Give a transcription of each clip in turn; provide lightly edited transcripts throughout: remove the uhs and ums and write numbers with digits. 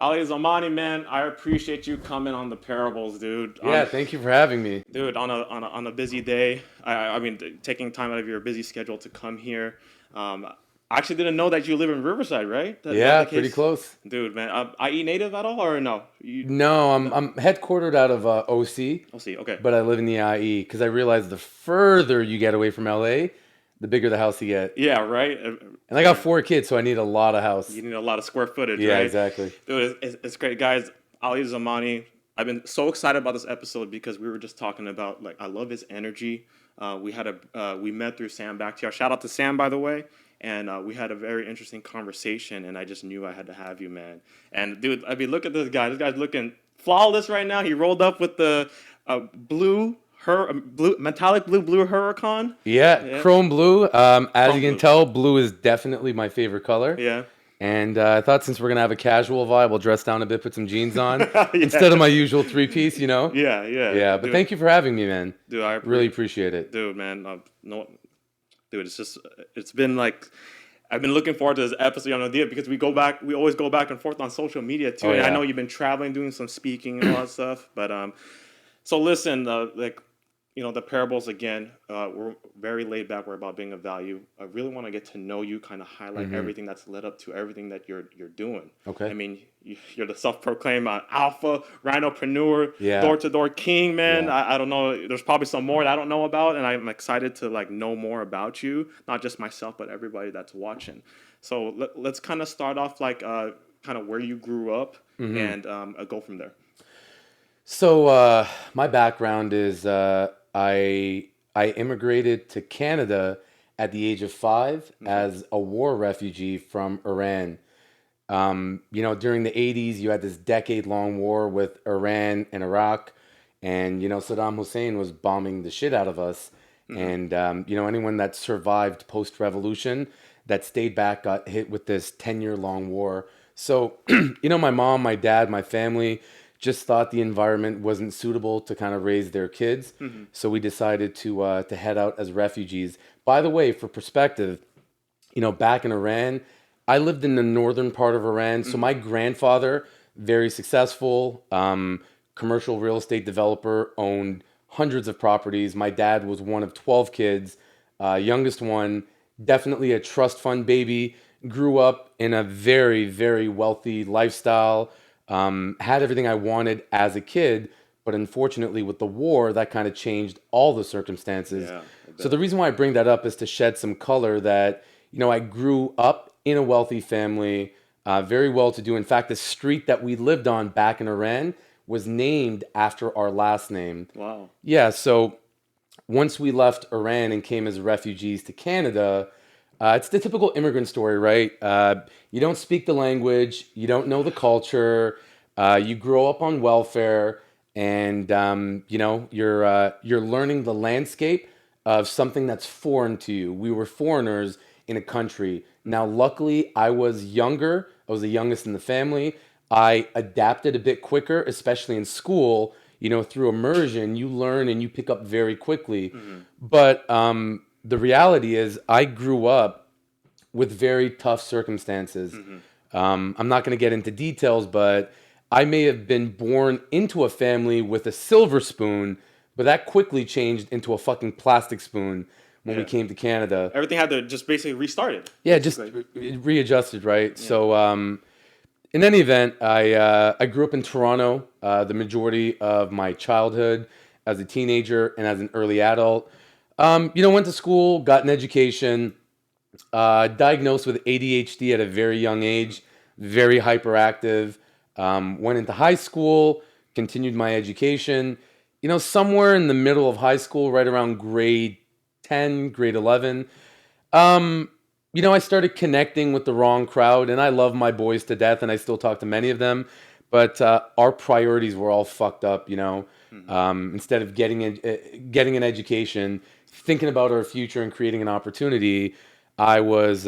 Zamany, man, I appreciate you coming on the parables, dude. Yeah, thank you for having me. Dude, on a busy day, I mean, taking time out of your busy schedule to come here. I actually didn't know that you live in Riverside, right? Yeah, The pretty case? close. Dude, man, IE native at all or no? No, I'm headquartered out of OC, I'll see. Okay. but I live in the IE because I realize the further you get away from LA, the bigger the house you get. Yeah, right. And I got 4 kids, so I need a lot of house. You need a lot of square footage, Yeah, right? exactly. Dude, it's great, guys. Ali Zamany. I've been so excited about this episode because we were just talking about I love his energy. We met through Sam Bakhtiar. Shout out to Sam, by the way. And we had a very interesting conversation, and I just knew I had to have you, man. And dude, I mean, look at this guy. This guy's looking flawless right now. He rolled up with the metallic blue Huracan. Yeah, chrome blue. As Chrome you can blue. tell, blue is definitely my favorite color. Yeah. And I thought since we're going to have a casual vibe, we'll dress down a bit, put some jeans on instead of my usual 3-piece, you know? Yeah. Yeah, but dude, thank you for having me, man. Dude, I really appreciate it. Dude, man. Dude, it's been I've been looking forward to this episode on Idea because we always go back and forth on social media too. Oh, and yeah. I know you've been traveling, doing some speaking and all that stuff. But so listen, the parables again, we're very laid back. We're about being of value. I really want to get to know you, kind of highlight everything that's led up to everything that you're doing. Okay. I mean, you're the self-proclaimed alpha, Rhinopreneur, Yeah. door-to-door king, man. Yeah. I don't know. There's probably some more that I don't know about, and I'm excited to know more about you, not just myself, but everybody that's watching. So let's kind of start off kind of where you grew up and go from there. So my background is I immigrated to Canada at the age of 5 as a war refugee from Iran. During the 80s, you had this decade-long war with Iran and Iraq, and Saddam Hussein was bombing the shit out of us. And anyone that survived post-revolution that stayed back got hit with this 10-year-long war. So my mom, my dad, my family just thought the environment wasn't suitable to kind of raise their kids. So we decided to head out as refugees. By the way, for perspective, back in Iran, I lived in the northern part of Iran. So my grandfather, very successful, commercial real estate developer, owned hundreds of properties. My dad was one of 12 kids, youngest one, definitely a trust fund baby, grew up in a very, very wealthy lifestyle. Had everything I wanted as a kid, but unfortunately with the war, that kind of changed all the circumstances. Yeah, so the reason why I bring that up is to shed some color that, I grew up in a wealthy family, very well-to-do. In fact, the street that we lived on back in Iran was named after our last name. Wow. Yeah, so once we left Iran and came as refugees to Canada, it's the typical immigrant story, right? You don't speak the language, you don't know the culture, you grow up on welfare, and you're learning the landscape of something that's foreign to you. We were foreigners in a country. Now, luckily, I was younger. I was the youngest in the family. I adapted a bit quicker, especially in school. Through immersion, you learn and you pick up very quickly. But the reality is I grew up with very tough circumstances. I'm not going to get into details, but I may have been born into a family with a silver spoon, but that quickly changed into a fucking plastic spoon when we came to Canada. Everything had to just basically restart it. Yeah, just readjusted, right? Yeah. So in any event, I grew up in Toronto the majority of my childhood as a teenager and as an early adult. Went to school, got an education, diagnosed with ADHD at a very young age, very hyperactive, went into high school, continued my education. Somewhere in the middle of high school, right around grade 10, grade 11, I started connecting with the wrong crowd, and I love my boys to death, and I still talk to many of them, but our priorities were all fucked up, Instead of getting an education, thinking about our future and creating an opportunity, I was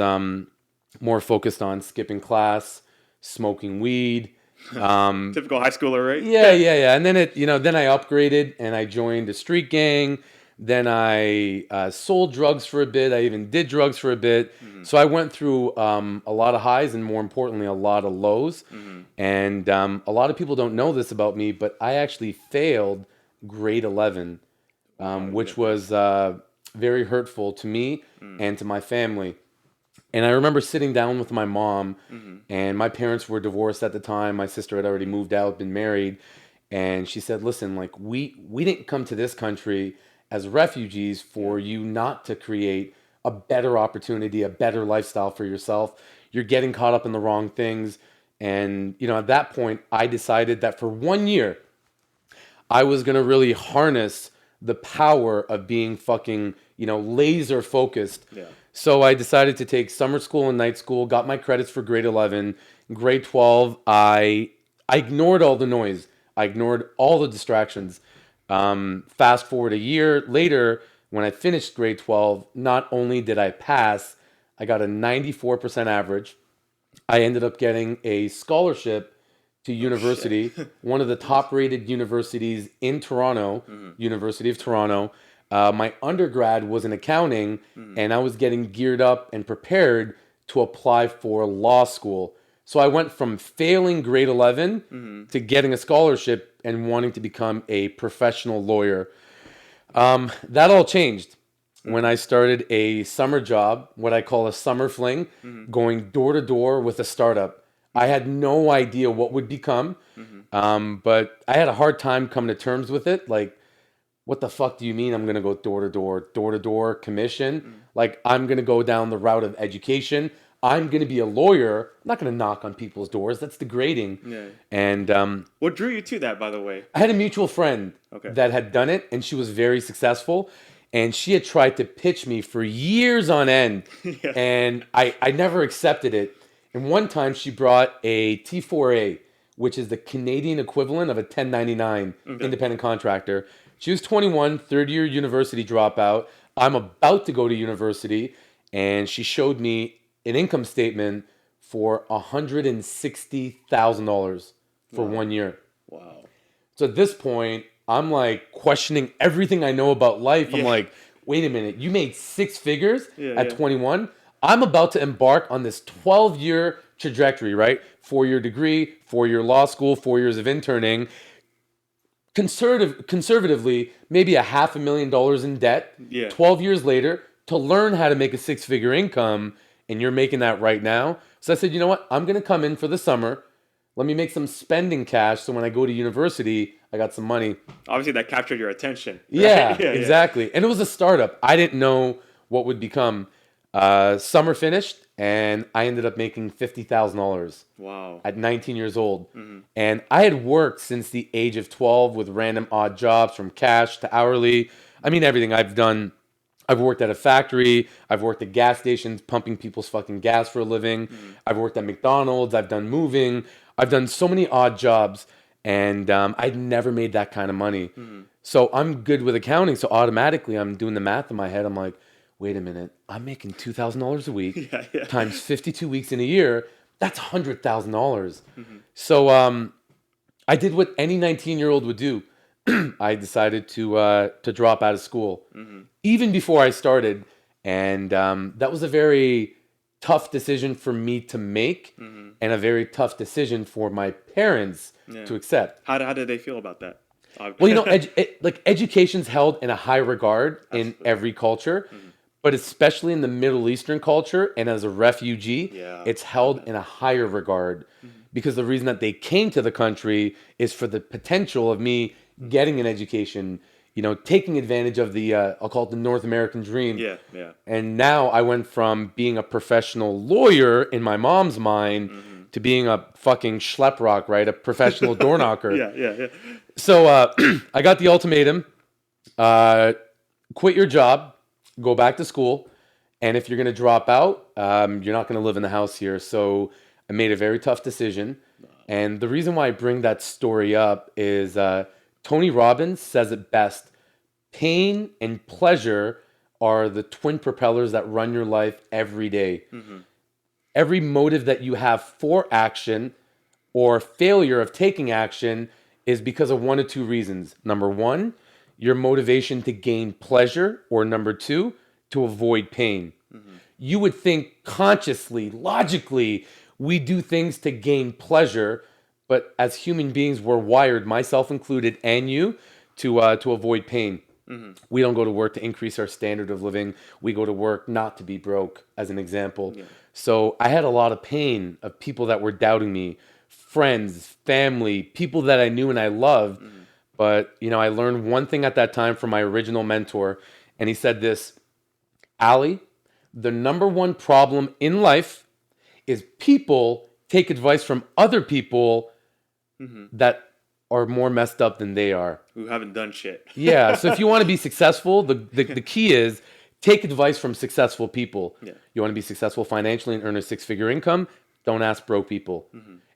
more focused on skipping class, smoking weed. Typical high schooler, right? Yeah. And then then I upgraded and I joined a street gang. Then I sold drugs for a bit. I even did drugs for a bit. So I went through a lot of highs and, more importantly, a lot of lows. And a lot of people don't know this about me, but I actually failed grade 11, which was very hurtful to me and to my family. And I remember sitting down with my mom, and my parents were divorced at the time. My sister had already moved out, been married. And she said, listen, like, we didn't come to this country as refugees for you not to create a better opportunity, a better lifestyle for yourself. You're getting caught up in the wrong things. And, you know, at that point, I decided that for 1 year, I was going to really harness the power of being fucking, you know, laser focused. Yeah. So I decided to take summer school and night school, got my credits for grade 11. Grade 12, I ignored all the noise. I ignored all the distractions. Fast forward a year later, when I finished grade 12, not only did I pass, I got a 94% average. I ended up getting a scholarship to university, one of the top-rated universities in Toronto, University of Toronto. My undergrad was in accounting, and I was getting geared up and prepared to apply for law school. So I went from failing grade 11 to getting a scholarship and wanting to become a professional lawyer. That all changed when I started a summer job, what I call a summer fling, going door to door with a startup. I had no idea what would become, but I had a hard time coming to terms with it. Like, what the fuck do you mean I'm going to go door to door, commission? Like, I'm going to go down the route of education. I'm going to be a lawyer. I'm not going to knock on people's doors. That's degrading. Yeah. And What drew you to that, by the way? I had a mutual friend that had done it, and she was very successful. And she had tried to pitch me for years on end, and I never accepted it. And one time she brought a T4A, which is the Canadian equivalent of a 1099 independent contractor. She was 21, third-year university dropout. I'm about to go to university, and she showed me an income statement for $160,000 for 1 year. Wow. So at this point, I'm like questioning everything I know about life. I'm like, wait a minute, you made six figures at 21? I'm about to embark on this 12-year trajectory, right? 4-year degree, 4-year law school, 4 years of interning. Conservatively, maybe $500,000 in debt. 12 years later, to learn how to make a six-figure income, and you're making that right now. So I said, you know what? I'm going to come in for the summer. Let me make some spending cash so when I go to university, I got some money. Obviously, that captured your attention. Right? Yeah, exactly. And it was a startup. I didn't know what would become. Summer finished, and I ended up making $50,000. Wow. At 19 years old. And I had worked since the age of 12 with random odd jobs, from cash to hourly. I mean, everything I've done. I've worked at a factory. I've worked at gas stations, pumping people's fucking gas for a living. I've worked at McDonald's. I've done moving. I've done so many odd jobs, and I'd never made that kind of money. So I'm good with accounting. So automatically I'm doing the math in my head. I'm like, wait a minute, I'm making $2,000 a week times 52 weeks in a year. That's $100,000. So I did what any 19-year-old would do. I decided to drop out of school, even before I started. And that was a very tough decision for me to make, and a very tough decision for my parents to accept. How did they feel about that? Well, you know, education's held in a high regard in every culture. But especially in the Middle Eastern culture, and as a refugee, it's held in a higher regard, because the reason that they came to the country is for the potential of me getting an education, you know, taking advantage of the, I'll call it the North American dream. And now I went from being a professional lawyer in my mom's mind to being a fucking schlep rock, right? A professional door knocker. So I got the ultimatum, quit your job, go back to school, and if you're going to drop out, you're not going to live in the house here. So I made a very tough decision. And the reason why I bring that story up is Tony Robbins says it best. Pain and pleasure are the twin propellers that run your life every day. Every motive that you have for action or failure of taking action is because of one of two reasons. Number one, your motivation to gain pleasure, or number two, to avoid pain. You would think consciously, logically, we do things to gain pleasure, but as human beings, we're wired, myself included, and you, to avoid pain. We don't go to work to increase our standard of living. We go to work not to be broke, as an example. Yeah. So I had a lot of pain of people that were doubting me, friends, family, people that I knew and I loved. But, I learned one thing at that time from my original mentor, and he said this: Ali, the number one problem in life is people take advice from other people that are more messed up than they are. Who haven't done shit. Yeah. So if you want to be successful, the key is take advice from successful people. Yeah. You want to be successful financially and earn a six-figure income? Don't ask broke people.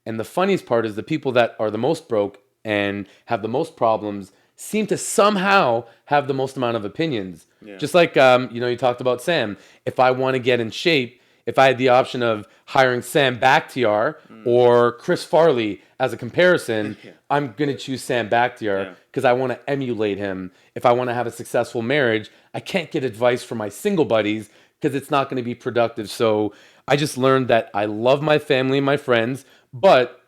And the funniest part is the people that are the most broke and have the most problems seem to somehow have the most amount of opinions. Yeah. Just like, you talked about Sam. If I want to get in shape, if I had the option of hiring Sam Bakhtiar or Chris Farley as a comparison, I'm going to choose Sam Bakhtiar because I want to emulate him. If I want to have a successful marriage, I can't get advice from my single buddies because it's not going to be productive. So I just learned that I love my family and my friends, but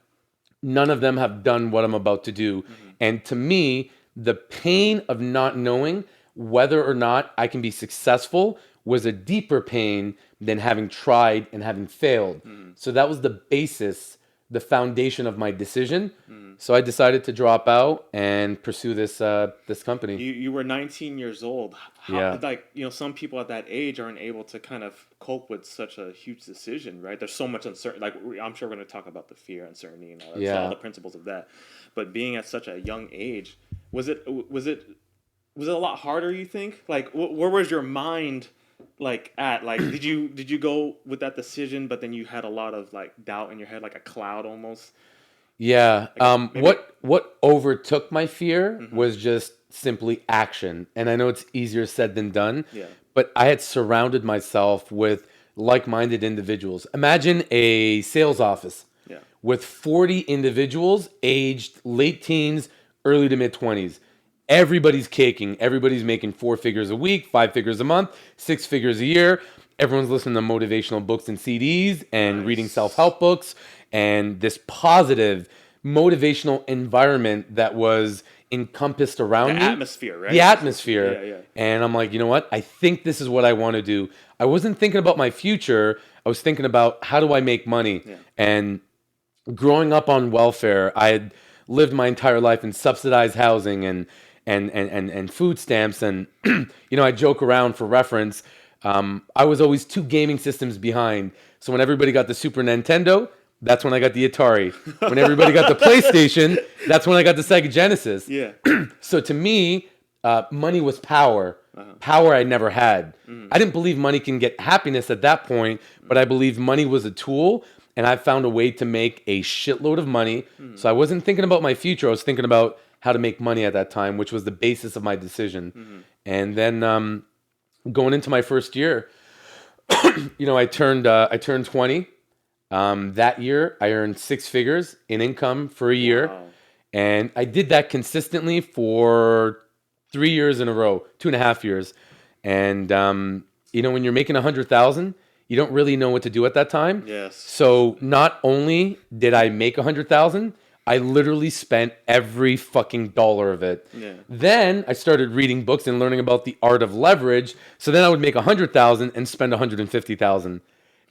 none of them have done what I'm about to do. And to me, the pain of not knowing whether or not I can be successful was a deeper pain than having tried and having failed. So that was the basis, the foundation of my decision. So I decided to drop out and pursue this company. You were 19 years old. Yeah. Some people at that age aren't able to kind of cope with such a huge decision, right? There's so much uncertainty. I'm sure we're going to talk about the fear, uncertainty, and all the principles of that. But being at such a young age, was it a lot harder, you think? Like, where was your mind at? Like, did you go with that decision, but then you had a lot of doubt in your head, like a cloud almost? Yeah. What overtook my fear was just simply action. And I know it's easier said than done. Yeah. But I had surrounded myself with like-minded individuals. Imagine a sales office with 40 individuals aged late teens, early to mid-20s. Everybody's caking. Everybody's making 4 figures a week, 5 figures a month, 6 figures a year. Everyone's listening to motivational books and CDs and reading self-help books, and this positive, motivational environment that was encompassed around me. The atmosphere, right? The atmosphere. Yeah. And I'm like, you know what? I think this is what I want to do. I wasn't thinking about my future. I was thinking about how do I make money? Yeah. And growing up on welfare, I had lived my entire life in subsidized housing and food stamps. And, I joke around for reference. I was always 2 gaming systems behind. So when everybody got the Super Nintendo, that's when I got the Atari. When everybody got the PlayStation, that's when I got the Sega Genesis. Yeah. So to me, money was power. Power I never had. I didn't believe money can get happiness at that point, but I believed money was a tool, and I found a way to make a shitload of money. So I wasn't thinking about my future. I was thinking about how to make money at that time, which was the basis of my decision. And then going into my first year, I turned 20. That year, I earned 6 figures in income for a year. Wow. And I did that consistently for 3 years in a row, 2.5 years. And, when you're making 100,000, you don't really know what to do at that time. Yes. So not only did I make 100,000, I literally spent every fucking dollar of it. Yeah. Then I started reading books and learning about the art of leverage. So then I would make 100,000 and spend 150,000.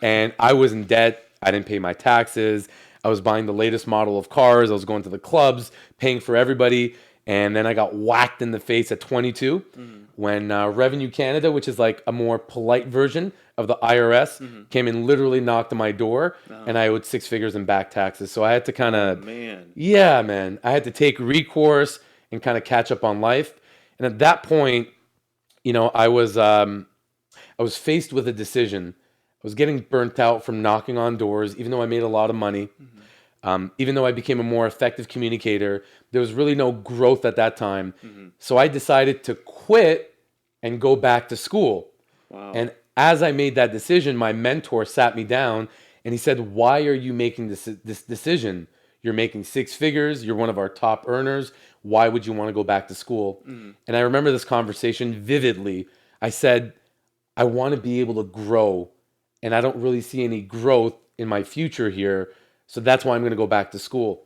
And I was in debt. I didn't pay my taxes. I was buying the latest model of cars. I was going to the clubs, paying for everybody. And then I got whacked in the face at 22 when Revenue Canada, which is like a more polite version of the IRS, came and literally knocked on my door. And I owed 6 figures in back taxes. So I had to kind of, I had to take recourse and kind of catch up on life. And at that point, I was faced with a decision. I was getting burnt out from knocking on doors, even though I made a lot of money. Even though I became a more effective communicator, there was really no growth at that time. So I decided to quit and go back to school. Wow. And as I made that decision, my mentor sat me down and he said, "Why are you making this decision? You're making six figures. You're one of our top earners. Why would you want to go back to school? And I remember this conversation vividly. I said, I want to be able to grow, and I don't really see any growth in my future here. So that's why I'm going to go back to school.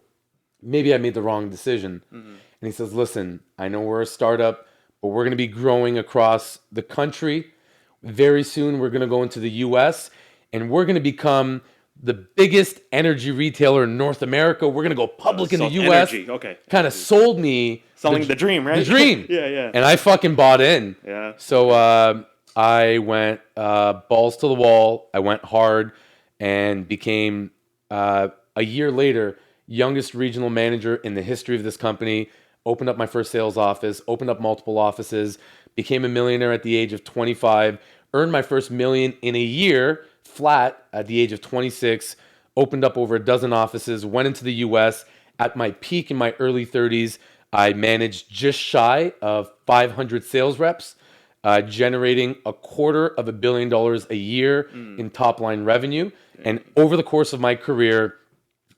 Maybe I made the wrong decision. And he says, listen, I know we're a startup, but we're going to be growing across the country. Very soon, we're going to go into the US, and we're going to become the biggest energy retailer in North America. We're going to go public in the US. Energy. Okay. Kind of sold me. Selling the dream, right? The dream. Yeah. And I fucking bought in. Yeah. So I went balls to the wall. I went hard and became, a year later, youngest regional manager in the history of this company. Opened up my first sales office, opened up multiple offices, became a millionaire at the age of 25, earned my first million in a year flat at the age of 26, opened up over a dozen offices, went into the US. At my peak in my early 30s, I managed just shy of 500 sales reps, generating $250 million a year in top line revenue. And over the course of my career,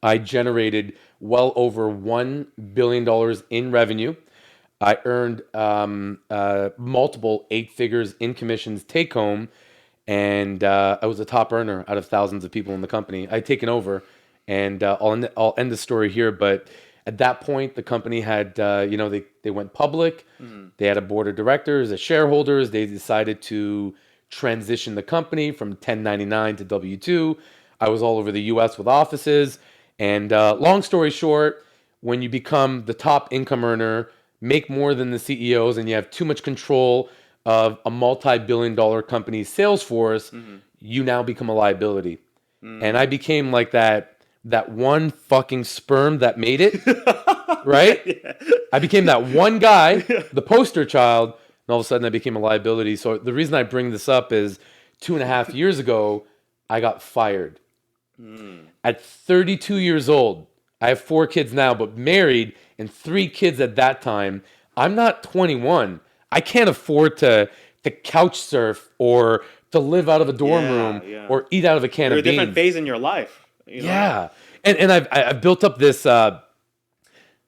I generated well over $1 billion in revenue. I earned multiple 8 figures in commissions take home, and I was a top earner out of thousands of people in the company. I'd taken over, and I'll end the story here. But at that point, the company had, they went public. They had a board of directors, as shareholders. They decided to transition the company from 1099 to W-2. I was all over the U.S. with offices. And long story short, when you become the top income earner, make more than the CEOs, and you have too much control of a multi-billion-dollar company's sales force, you now become a liability. And I became like that one fucking sperm that made it, right? I became that one guy, the poster child, and all of a sudden I became a liability. So the reason I bring this up is 2.5 years ago, I got fired. At 32 years old, I have 4 kids now, but married and 3 kids at that time. I'm not 21. I can't afford to couch surf or to live out of a dorm room or eat out of a can of beans. You're a different phase in your life. Yeah. And I've built up this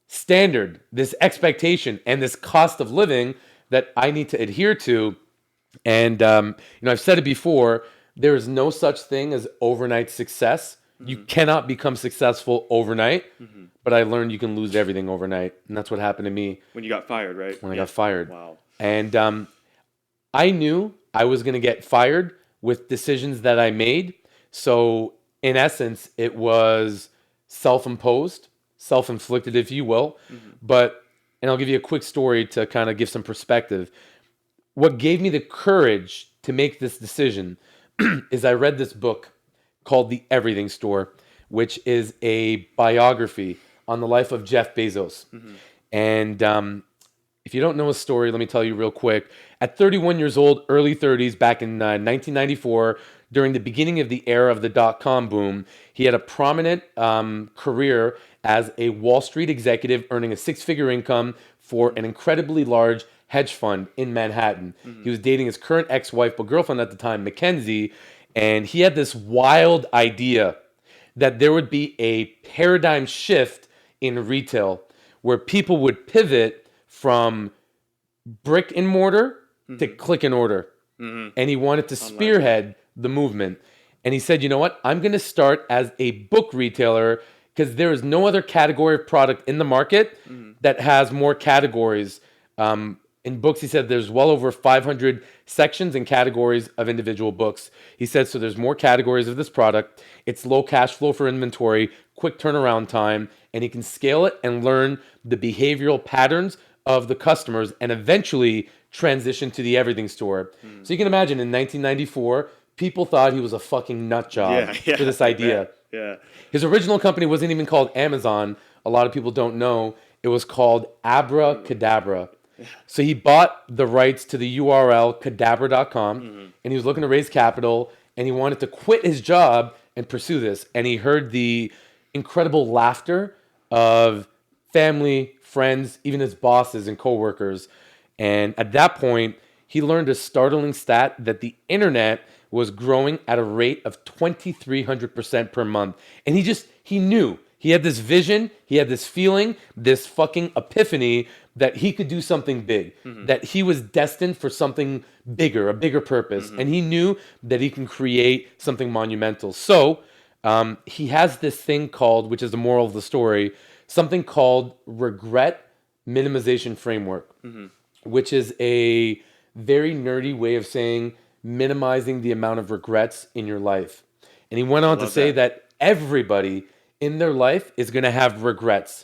standard, this expectation, and this cost of living that I need to adhere to. And, I've said it before, there is no such thing as overnight success. You cannot become successful overnight, but I learned you can lose everything overnight. And that's what happened to me. When you got fired, right? When I got fired. Wow. And I knew I was going to get fired with decisions that I made. So in essence, it was self-imposed, self-inflicted, if you will. And I'll give you a quick story to kind of give some perspective. What gave me the courage to make this decision is I read this book called The Everything Store, which is a biography on the life of Jeff Bezos. And if you don't know his story, let me tell you real quick. At 31 years old, early 30s, back in 1994, during the beginning of the era of the dot-com boom, he had a prominent career as a Wall Street executive, earning a 6-figure income for an incredibly large hedge fund in Manhattan. He was dating his current ex-wife, but girlfriend at the time, Mackenzie, and he had this wild idea that there would be a paradigm shift in retail where people would pivot from brick and mortar to click and order. And he wanted to spearhead the movement. And he said, you know what? I'm going to start as a book retailer because there is no other category of product in the market that has more categories. In books, he said there's well over 500 sections and categories of individual books. He said, so there's more categories of this product. It's low cash flow for inventory, quick turnaround time, and he can scale it and learn the behavioral patterns of the customers and eventually transition to the Everything Store. So you can imagine in 1994, people thought he was a fucking nut job for this idea. His original company wasn't even called Amazon. A lot of people don't know. It was called Abracadabra. So he bought the rights to the URL cadabra.com and he was looking to raise capital and he wanted to quit his job and pursue this. And he heard the incredible laughter of family, friends, even his bosses and coworkers. And at that point, he learned a startling stat that the internet was growing at a rate of 2,300% per month. And he He had this vision, he had this feeling, this fucking epiphany that he could do something big, that he was destined for something bigger, a bigger purpose. And he knew that he can create something monumental. So he has this thing called, which is the moral of the story, something called regret minimization framework, which is a very nerdy way of saying minimizing the amount of regrets in your life. And he went on to say that everybody in their life is going to have regrets.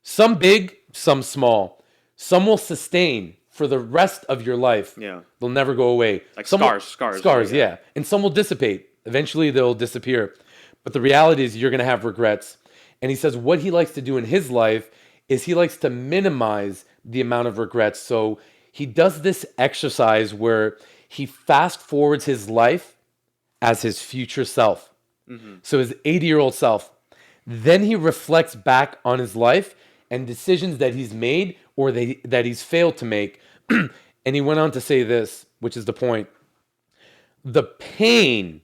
Some big, some small. Some will sustain for the rest of your life. Yeah. They'll never go away. Like some scars. Scars, yeah. And some will dissipate. Eventually they'll disappear. But the reality is you're going to have regrets. And he says what he likes to do in his life is he likes to minimize the amount of regrets. So he does this exercise where he fast forwards his life as his future self. So his 80-year-old self. Then he reflects back on his life and decisions that he's made or that he's failed to make. And he went on to say this, which is the point. The pain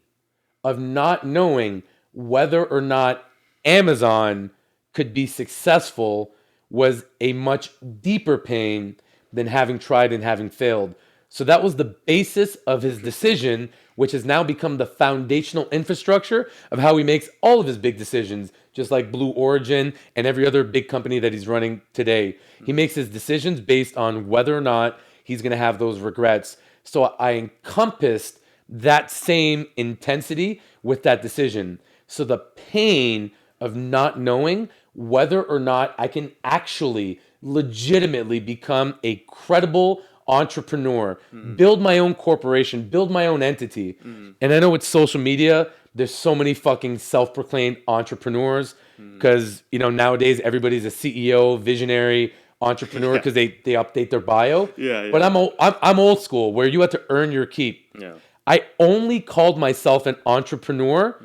of not knowing whether or not Amazon could be successful was a much deeper pain than having tried and having failed. So that was the basis of his decision, which has now become the foundational infrastructure of how he makes all of his big decisions, just like Blue Origin and every other big company that he's running today. He makes his decisions based on whether or not he's going to have those regrets. So I encompassed that same intensity with that decision. So the pain of not knowing whether or not I can actually legitimately become a credible entrepreneur, build my own corporation, build my own entity. And I know with social media, there's so many fucking self-proclaimed entrepreneurs because, you know, nowadays everybody's a CEO, visionary, entrepreneur because they update their bio. But I'm old school where you have to earn your keep. I only called myself an entrepreneur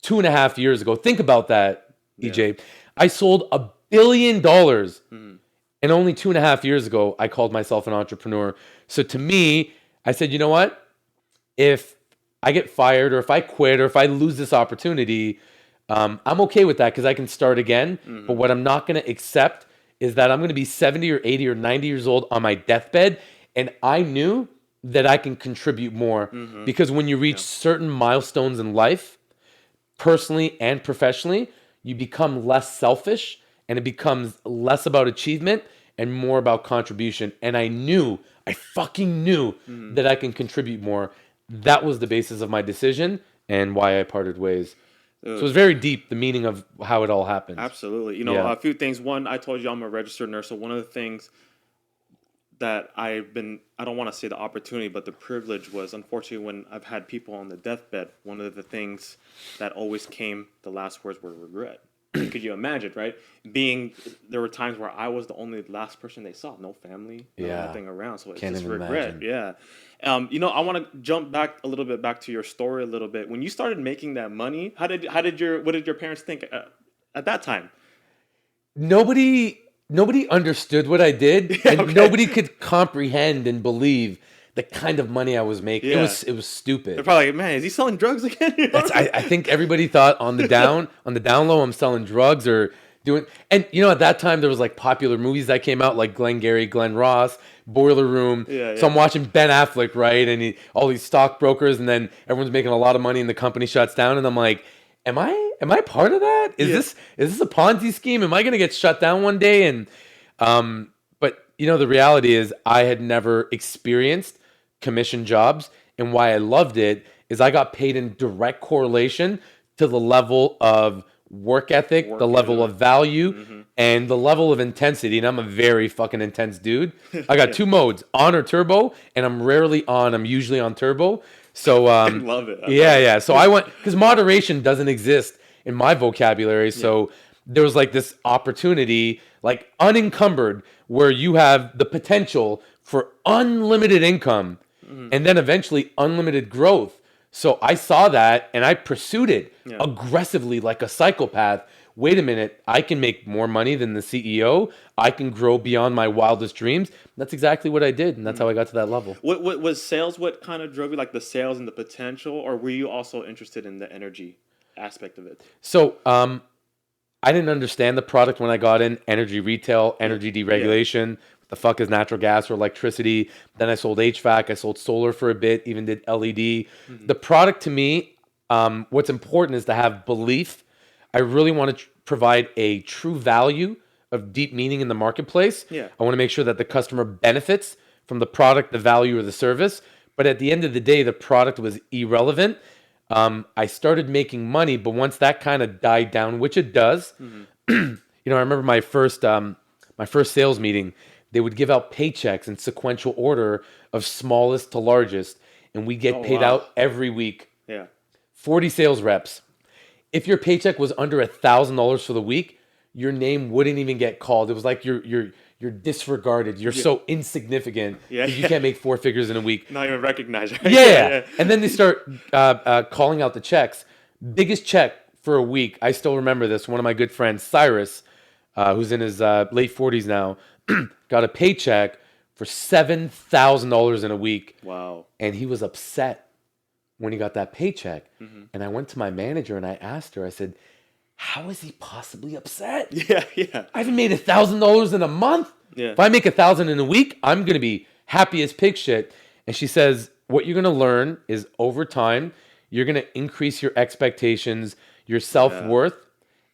2.5 years ago. Think about that, Ejay. I sold $1 billion. And only 2.5 years ago, I called myself an entrepreneur. So to me, I said, you know what? If I get fired or if I quit or if I lose this opportunity, I'm okay with that because I can start again. But what I'm not going to accept is that I'm going to be 70 or 80 or 90 years old on my deathbed. And I knew that I can contribute more because when you reach certain milestones in life, personally and professionally, you become less selfish. And it becomes less about achievement and more about contribution. And I fucking knew that I can contribute more. That was the basis of my decision and why I parted ways. So it was very deep, the meaning of how it all happened. Absolutely. You know, a few things. One, I told you I'm a registered nurse. So one of the things that I don't want to say the opportunity, but the privilege was, unfortunately, when I've had people on the deathbed, one of the things that always came, the last words were regret. Could you imagine, right? There were times where I was the only last person they saw, no family, nothing around, so it's just regret. Imagine. You know, I want to jump back a little bit back to your story a little bit. When you started making that money, what did your parents think at that time? Nobody understood what I did, and nobody could comprehend and believe the kind of money I was making. It was stupid. They're probably like, man, is he selling drugs again? I think everybody thought on the down low, I'm selling drugs or doing. And you know, at that time there was like popular movies that came out, like Glengarry Glen Ross, Boiler Room. So I'm watching Ben Affleck, right, and all these stockbrokers, and then everyone's making a lot of money, and the company shuts down, and I'm like, am I part of that? Is this a Ponzi scheme? Am I going to get shut down one day? And but you know, the reality is I had never experienced commission jobs, and why I loved it is I got paid in direct correlation to the level of work ethic, the level of value, and the level of intensity. And I'm a very fucking intense dude. I got two modes, on or turbo, and I'm rarely on. I'm usually on turbo. So I love it. Yeah. So I went, because moderation doesn't exist in my vocabulary. So there was like this opportunity, like unencumbered, where you have the potential for unlimited income and then eventually unlimited growth. So I saw that and I pursued it aggressively like a psychopath. Wait a minute, I can make more money than the CEO. I can grow beyond my wildest dreams. That's exactly what I did, and that's how I got to that level. What was sales? What kind of drove you, like the sales and the potential, or were you also interested in the energy aspect of it? So I didn't understand the product when I got in. Energy retail, energy Yeah. deregulation. What the fuck is natural gas or electricity? Then I sold HVAC. I sold solar for a bit, even did LED. The product to me, what's important is to have belief. I really want to provide a true value of deep meaning in the marketplace. Yeah. I want to make sure that the customer benefits from the product, the value, or the service. But at the end of the day, the product was irrelevant. I started making money, but once that kind of died down, which it does, I remember my first sales meeting. They would give out paychecks in sequential order of smallest to largest, and we get paid wow. out every week. Yeah. 40 sales reps. If your paycheck was under $1,000 for the week, your name wouldn't even get called. It was like you're disregarded. You're so insignificant because you can't make 4 figures in a week. Not even recognized, right? Yeah. And then they start calling out the checks. Biggest check for a week. I still remember this. One of my good friends, Cyrus, who's in his late 40s now, got a paycheck for $7,000 in a week. Wow. And he was upset when he got that paycheck. And I went to my manager and I asked her, I said, how is he possibly upset? Yeah. I haven't made $1,000 in a month. Yeah. If I make 1,000 in a week, I'm going to be happy as pig shit. And she says, what you're going to learn is over time, you're going to increase your expectations, your self-worth,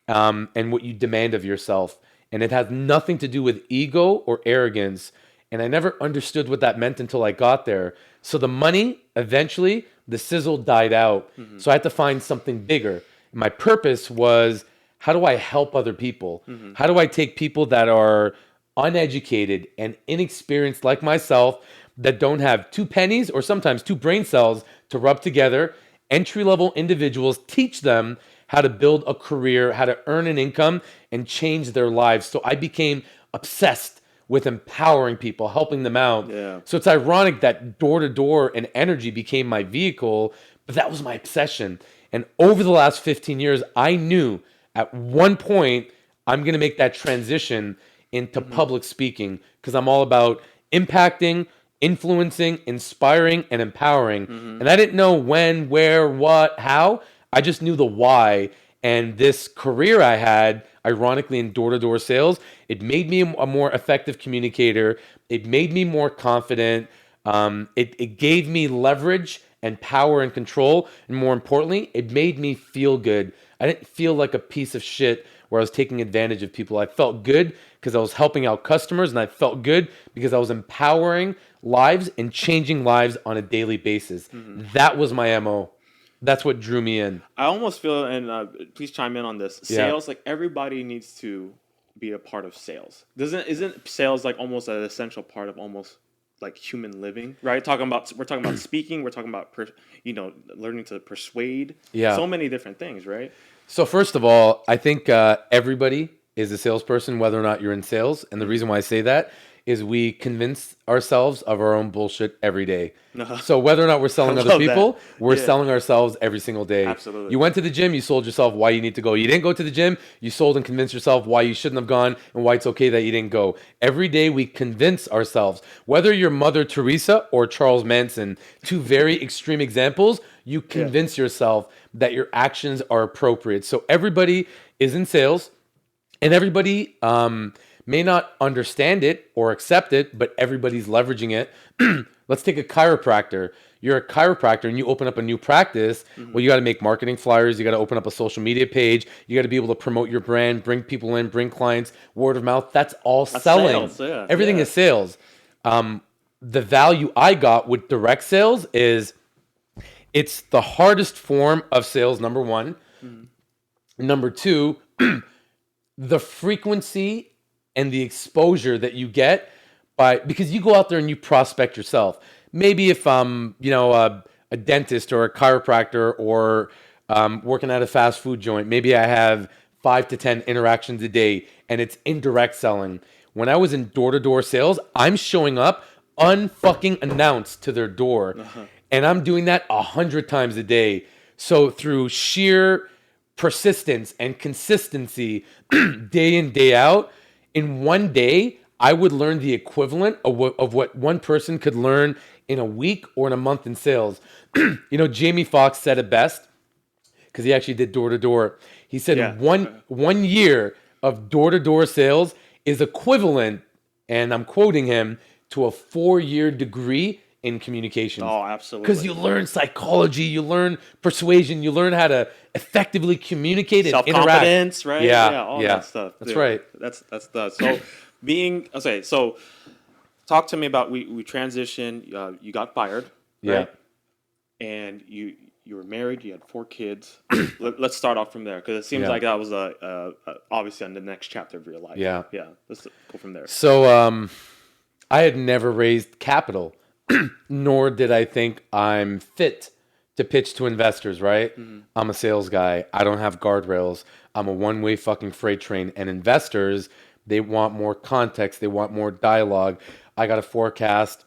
and what you demand of yourself. And it has nothing to do with ego or arrogance. And I never understood what that meant until I got there. So the money, eventually, the sizzle died out. So I had to find something bigger. My purpose was, how do I help other people? How do I take people that are uneducated and inexperienced like myself, that don't have 2 pennies or sometimes 2 brain cells to rub together, entry-level individuals, teach them how to build a career, how to earn an income, and change their lives. So I became obsessed with empowering people, helping them out. Yeah. So it's ironic that door-to-door and energy became my vehicle, but that was my obsession. And over the last 15 years, I knew at one point I'm going to make that transition into public speaking, because I'm all about impacting, influencing, inspiring, and empowering. And I didn't know when, where, what, how. I just knew the why. And this career I had, ironically, in door-to-door sales, it made me a more effective communicator. It made me more confident. It gave me leverage and power and control. And more importantly, it made me feel good. I didn't feel like a piece of shit where I was taking advantage of people. I felt good because I was helping out customers, and I felt good because I was empowering lives and changing lives on a daily basis. That was my MO. That's what drew me in. I almost feel, and please chime in on this. Sales, like everybody needs to be a part of sales. Isn't sales like almost an essential part of almost like human living, right? We're talking about speaking. We're talking about learning to persuade. Yeah. So many different things, right? So first of all, I think everybody is a salesperson, whether or not you're in sales. And the reason why I say that is we convince ourselves of our own bullshit every day. So whether or not we're selling other people, we're selling ourselves every single day. Absolutely. You went to the gym, you sold yourself why you need to go. You didn't go to the gym, you sold and convinced yourself why you shouldn't have gone and why it's okay that you didn't go. Every day we convince ourselves. Whether you're Mother Teresa or Charles Manson, 2 very extreme examples, you convince yourself that your actions are appropriate. So everybody is in sales, and everybody may not understand it or accept it, but everybody's leveraging it. Let's take a chiropractor. You're a chiropractor and you open up a new practice. Well, you got to make marketing flyers. You got to open up a social media page. You got to be able to promote your brand, bring people in, bring clients, word of mouth. That's all selling. Sales, Everything is sales. The value I got with direct sales is it's the hardest form of sales, number one. Number two, the frequency and the exposure that you get because you go out there and you prospect yourself. Maybe if I'm, a dentist or a chiropractor or working at a fast food joint, maybe I have 5 to 10 interactions a day, and it's indirect selling. When I was in door-to-door sales, I'm showing up unfucking announced to their door, and I'm doing that 100 times a day. So through sheer persistence and consistency, day in, day out, in one day, I would learn the equivalent of what one person could learn in a week or in a month in sales. Jamie Foxx said it best, because he actually did door-to-door. He said Yeah. one year of door-to-door sales is equivalent, and I'm quoting him, to a 4-year degree in communications. Oh, absolutely. Because you learn psychology, you learn persuasion, you learn how to effectively communicate and interact. Self-confidence, right? Yeah, all yeah. that stuff. That's Dude, right. That's the so talk to me about we transitioned. You got fired, right? And you were married. You had 4 kids. Let's start off from there because it seems like that was obviously on the next chapter of your life. Yeah. Let's go from there. So I had never raised capital, nor did I think I'm fit to pitch to investors, right? Mm-hmm. I'm a sales guy. I don't have guardrails. I'm a one-way fucking freight train. And investors, they want more context. They want more dialogue. I got to forecast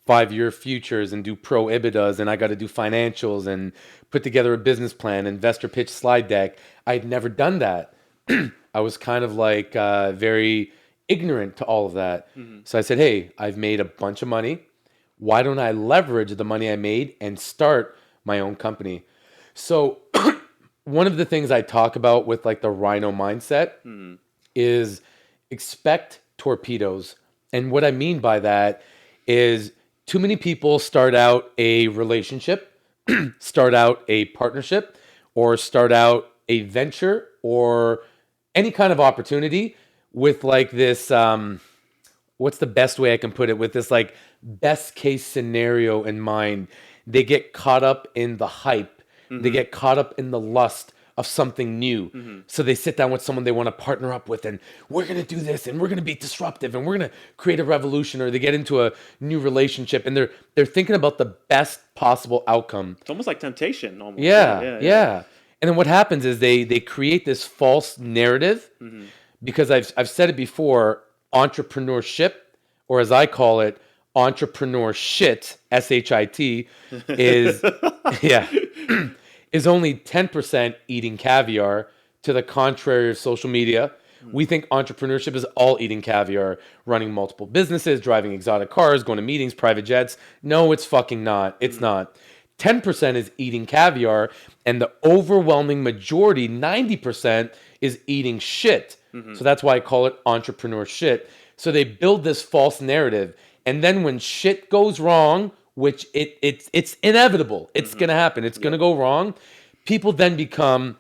5-year futures and do pro IBITDAs, and I got to do financials and put together a business plan, investor pitch slide deck. I'd never done that. I was kind of like very ignorant to all of that. Mm-hmm. So I said, hey, I've made a bunch of money. Why don't I leverage the money I made and start my own company? So one of the things I talk about with like the Rhino mindset is expect torpedoes. And what I mean by that is too many people start out a relationship, start out a partnership, or start out a venture or any kind of opportunity with like this, what's the best way I can put it? With this like best case scenario in mind. They get caught up in the hype. Mm-hmm. They get caught up in the lust of something new. Mm-hmm. So they sit down with someone they want to partner up with and we're going to do this and we're going to be disruptive and we're going to create a revolution, or they get into a new relationship and they're thinking about the best possible outcome. It's almost like temptation. Almost. Yeah. And then what happens is they create this false narrative because I've said it before, entrepreneurship, or as I call it, entrepreneur shit, SHIT, is is only 10% eating caviar, to the contrary of social media. We think entrepreneurship is all eating caviar, running multiple businesses, driving exotic cars, going to meetings, private jets. No, it's fucking not. It's not. 10% is eating caviar, and the overwhelming majority, 90%, is eating shit. So that's why I call it entrepreneur shit. So they build this false narrative, and then when shit goes wrong, which it's inevitable, it's gonna happen, it's gonna go wrong, people then become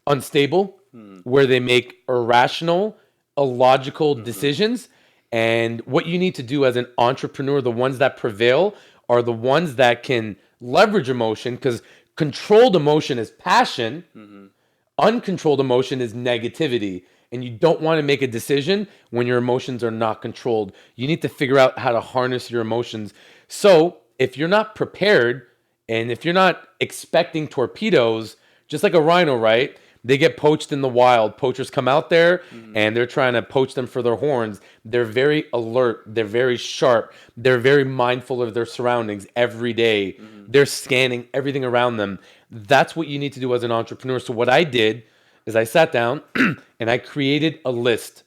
unstable, where they make irrational, illogical decisions. And what you need to do as an entrepreneur, the ones that prevail are the ones that can leverage emotion, because controlled emotion is passion, uncontrolled emotion is negativity. And you don't want to make a decision when your emotions are not controlled. You need to figure out how to harness your emotions. So if you're not prepared and if you're not expecting torpedoes, just like a rhino, right? They get poached in the wild. Poachers come out there and they're trying to poach them for their horns. They're very alert. They're very sharp. They're very mindful of their surroundings every day. They're scanning everything around them. That's what you need to do as an entrepreneur. So what I did is I sat down and I created a list.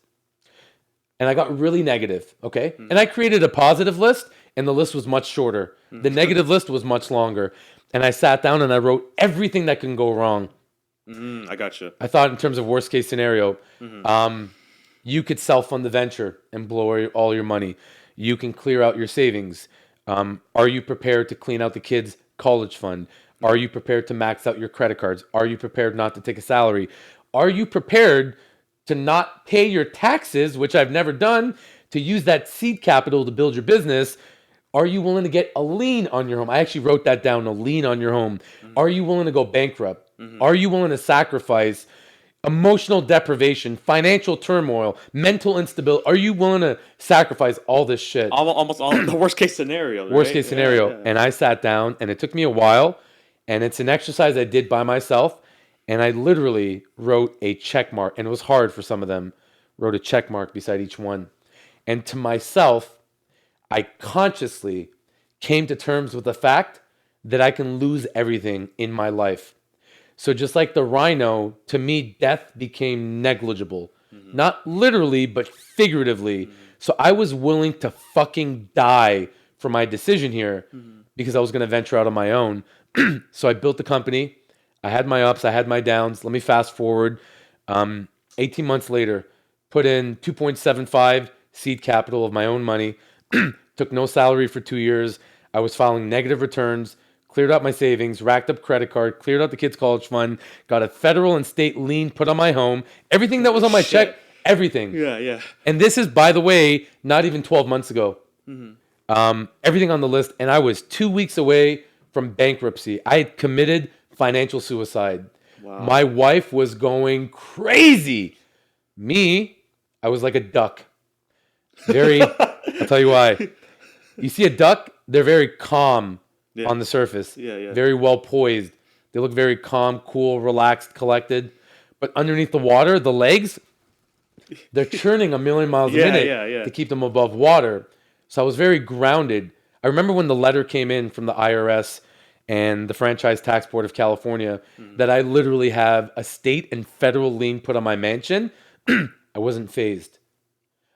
And I got really negative, okay? And I created a positive list, and the list was much shorter. The negative list was much longer. And I sat down and I wrote everything that can go wrong. I got you. I thought in terms of worst case scenario, you could self-fund the venture and blow all your money. You can clear out your savings. Are you prepared to clean out the kids' college fund? Are you prepared to max out your credit cards? Are you prepared not to take a salary? Are you prepared to not pay your taxes, which I've never done, to use that seed capital to build your business? Are you willing to get a lien on your home? I actually wrote that down, a lien on your home. Are you willing to go bankrupt? Are you willing to sacrifice emotional deprivation, financial turmoil, mental instability? Are you willing to sacrifice all this shit? Almost all the worst case scenario. Right? Worst case scenario. And I sat down, and it took me a while, and it's an exercise I did by myself, and I literally wrote a check mark, and it was hard for some of them, wrote a check mark beside each one. And to myself, I consciously came to terms with the fact that I can lose everything in my life. So just like the rhino, to me, death became negligible. Not literally, but figuratively. So I was willing to fucking die for my decision here because I was going to venture out on my own. So I built the company. I had my ups, I had my downs. Let me fast forward. 18 months later, put in 2.75 seed capital of my own money, took no salary for 2 years. I was filing negative returns, cleared out my savings, racked up credit card, cleared out the kids' college fund, got a federal and state lien put on my home, everything that was on my check, everything. Yeah. And this is, by the way, not even 12 months ago. Everything on the list, and I was 2 weeks away from bankruptcy. I had committed financial suicide. Wow. My wife was going crazy. Me, I was like a duck. I'll tell you why. You see a duck, they're very calm on the surface. Yeah. Very well poised. They look very calm, cool, relaxed, collected. But underneath the water, the legs, they're churning a million miles a minute to keep them above water. So I was very grounded. I remember when the letter came in from the IRS and the Franchise Tax Board of California that I literally have a state and federal lien put on my mansion. I wasn't fazed.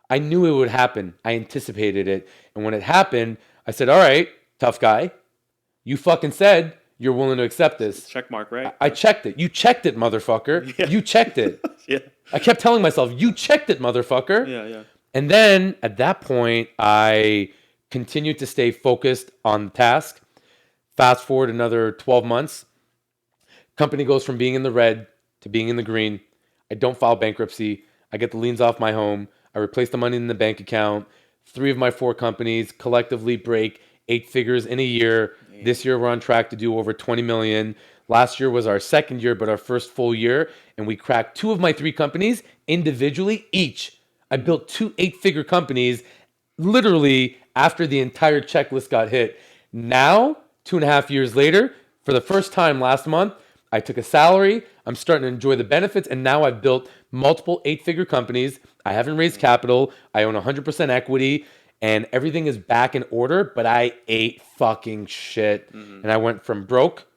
I knew it would happen. I anticipated it. And when it happened, I said, all right, tough guy, you fucking said you're willing to accept this. Check mark, right? I checked it. You checked it, motherfucker. Yeah. You checked it. Yeah. I kept telling myself, you checked it, motherfucker. Yeah. And then at that point, I continued to stay focused on the task. Fast forward another 12 months. Company goes from being in the red to being in the green. I don't file bankruptcy. I get the liens off my home. I replace the money in the bank account. 3 of my 4 companies collectively break 8 figures in a year. Damn. This year, we're on track to do over 20 million. Last year was our second year, but our first full year. And we cracked 2 of my 3 companies individually each. I built 2 8-figure companies literally after the entire checklist got hit. Now, 2.5 years later, for the first time last month, I took a salary. I'm starting to enjoy the benefits. And now I've built multiple 8-figure companies. I haven't raised capital. I own 100% equity. And everything is back in order. But I ate fucking shit. And I went from broke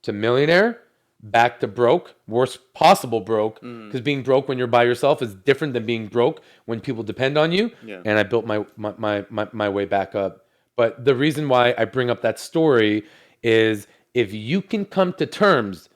to millionaire, back to broke, worst possible broke, because being broke when you're by yourself is different than being broke when people depend on you. Yeah. And I built my way back up. But the reason why I bring up that story is if you can come to terms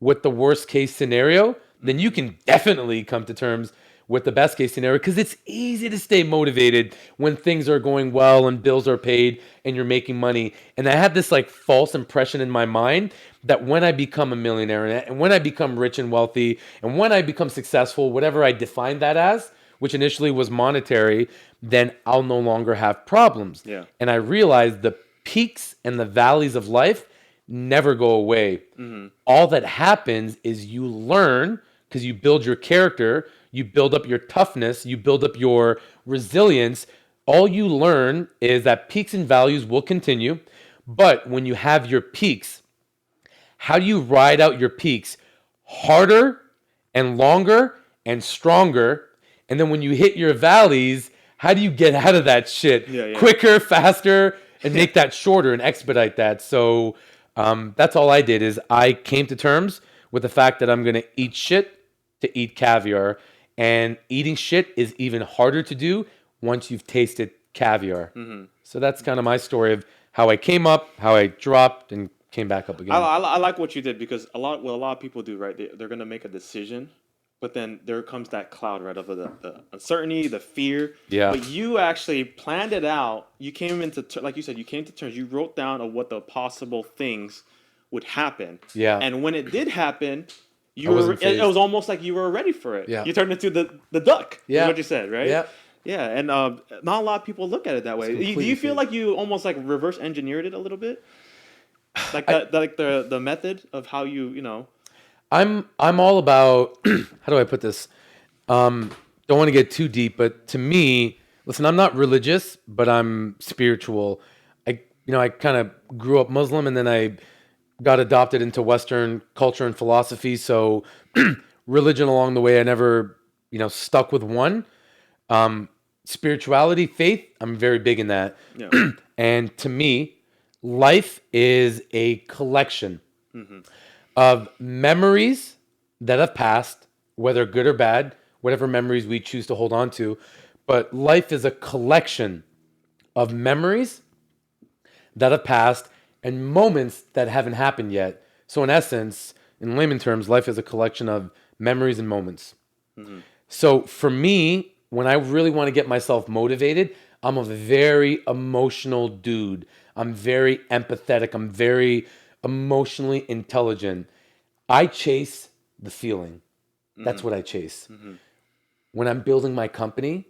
with the worst case scenario, then you can definitely come to terms with the best case scenario, because it's easy to stay motivated when things are going well and bills are paid and you're making money. And I had this like false impression in my mind that when I become a millionaire and when I become rich and wealthy and when I become successful, whatever I defined that as, which initially was monetary, then I'll no longer have problems. Yeah. And I realized the peaks and the valleys of life never go away. All that happens is you learn, because you build your character, you build up your toughness, you build up your resilience. All you learn is that peaks and valleys will continue. But when you have your peaks, how do you ride out your peaks harder and longer and stronger? And then when you hit your valleys, how do you get out of that shit quicker, faster, and make that shorter and expedite that? So that's all I did is I came to terms with the fact that I'm going to eat shit to eat caviar. And eating shit is even harder to do once you've tasted caviar. So that's kind of my story of how I came up, how I dropped, and came back up again. I like what you did, because a lot of people do, right? They're going to make a decision, but then there comes that cloud, right, of the uncertainty, the fear. Yeah. But you actually planned it out. You came into, like you said, you came to terms. You wrote down of what the possible things would happen. Yeah. And when it did happen, it was almost like you were ready for it. Yeah. You turned into the duck. Yeah. Is what you said, right? Yeah. Yeah. And not a lot of people look at it that way. Do you feel like you almost like reverse engineered it a little bit? Like the method of how you know. I'm all about how do I put this? Don't want to get too deep, but to me, listen, I'm not religious, but I'm spiritual. I kind of grew up Muslim, and then I got adopted into Western culture and philosophy. So religion along the way, I never, stuck with one. Spirituality, faith, I'm very big in that. Yeah. And to me, life is a collection of memories that have passed, whether good or bad, whatever memories we choose to hold on to. But life is a collection of memories that have passed and moments that haven't happened yet. So in essence, in layman terms, life is a collection of memories and moments. So for me, when I really want to get myself motivated, I'm a very emotional dude. I'm very empathetic. I'm very emotionally intelligent. I chase the feeling. That's what I chase. When I'm building my company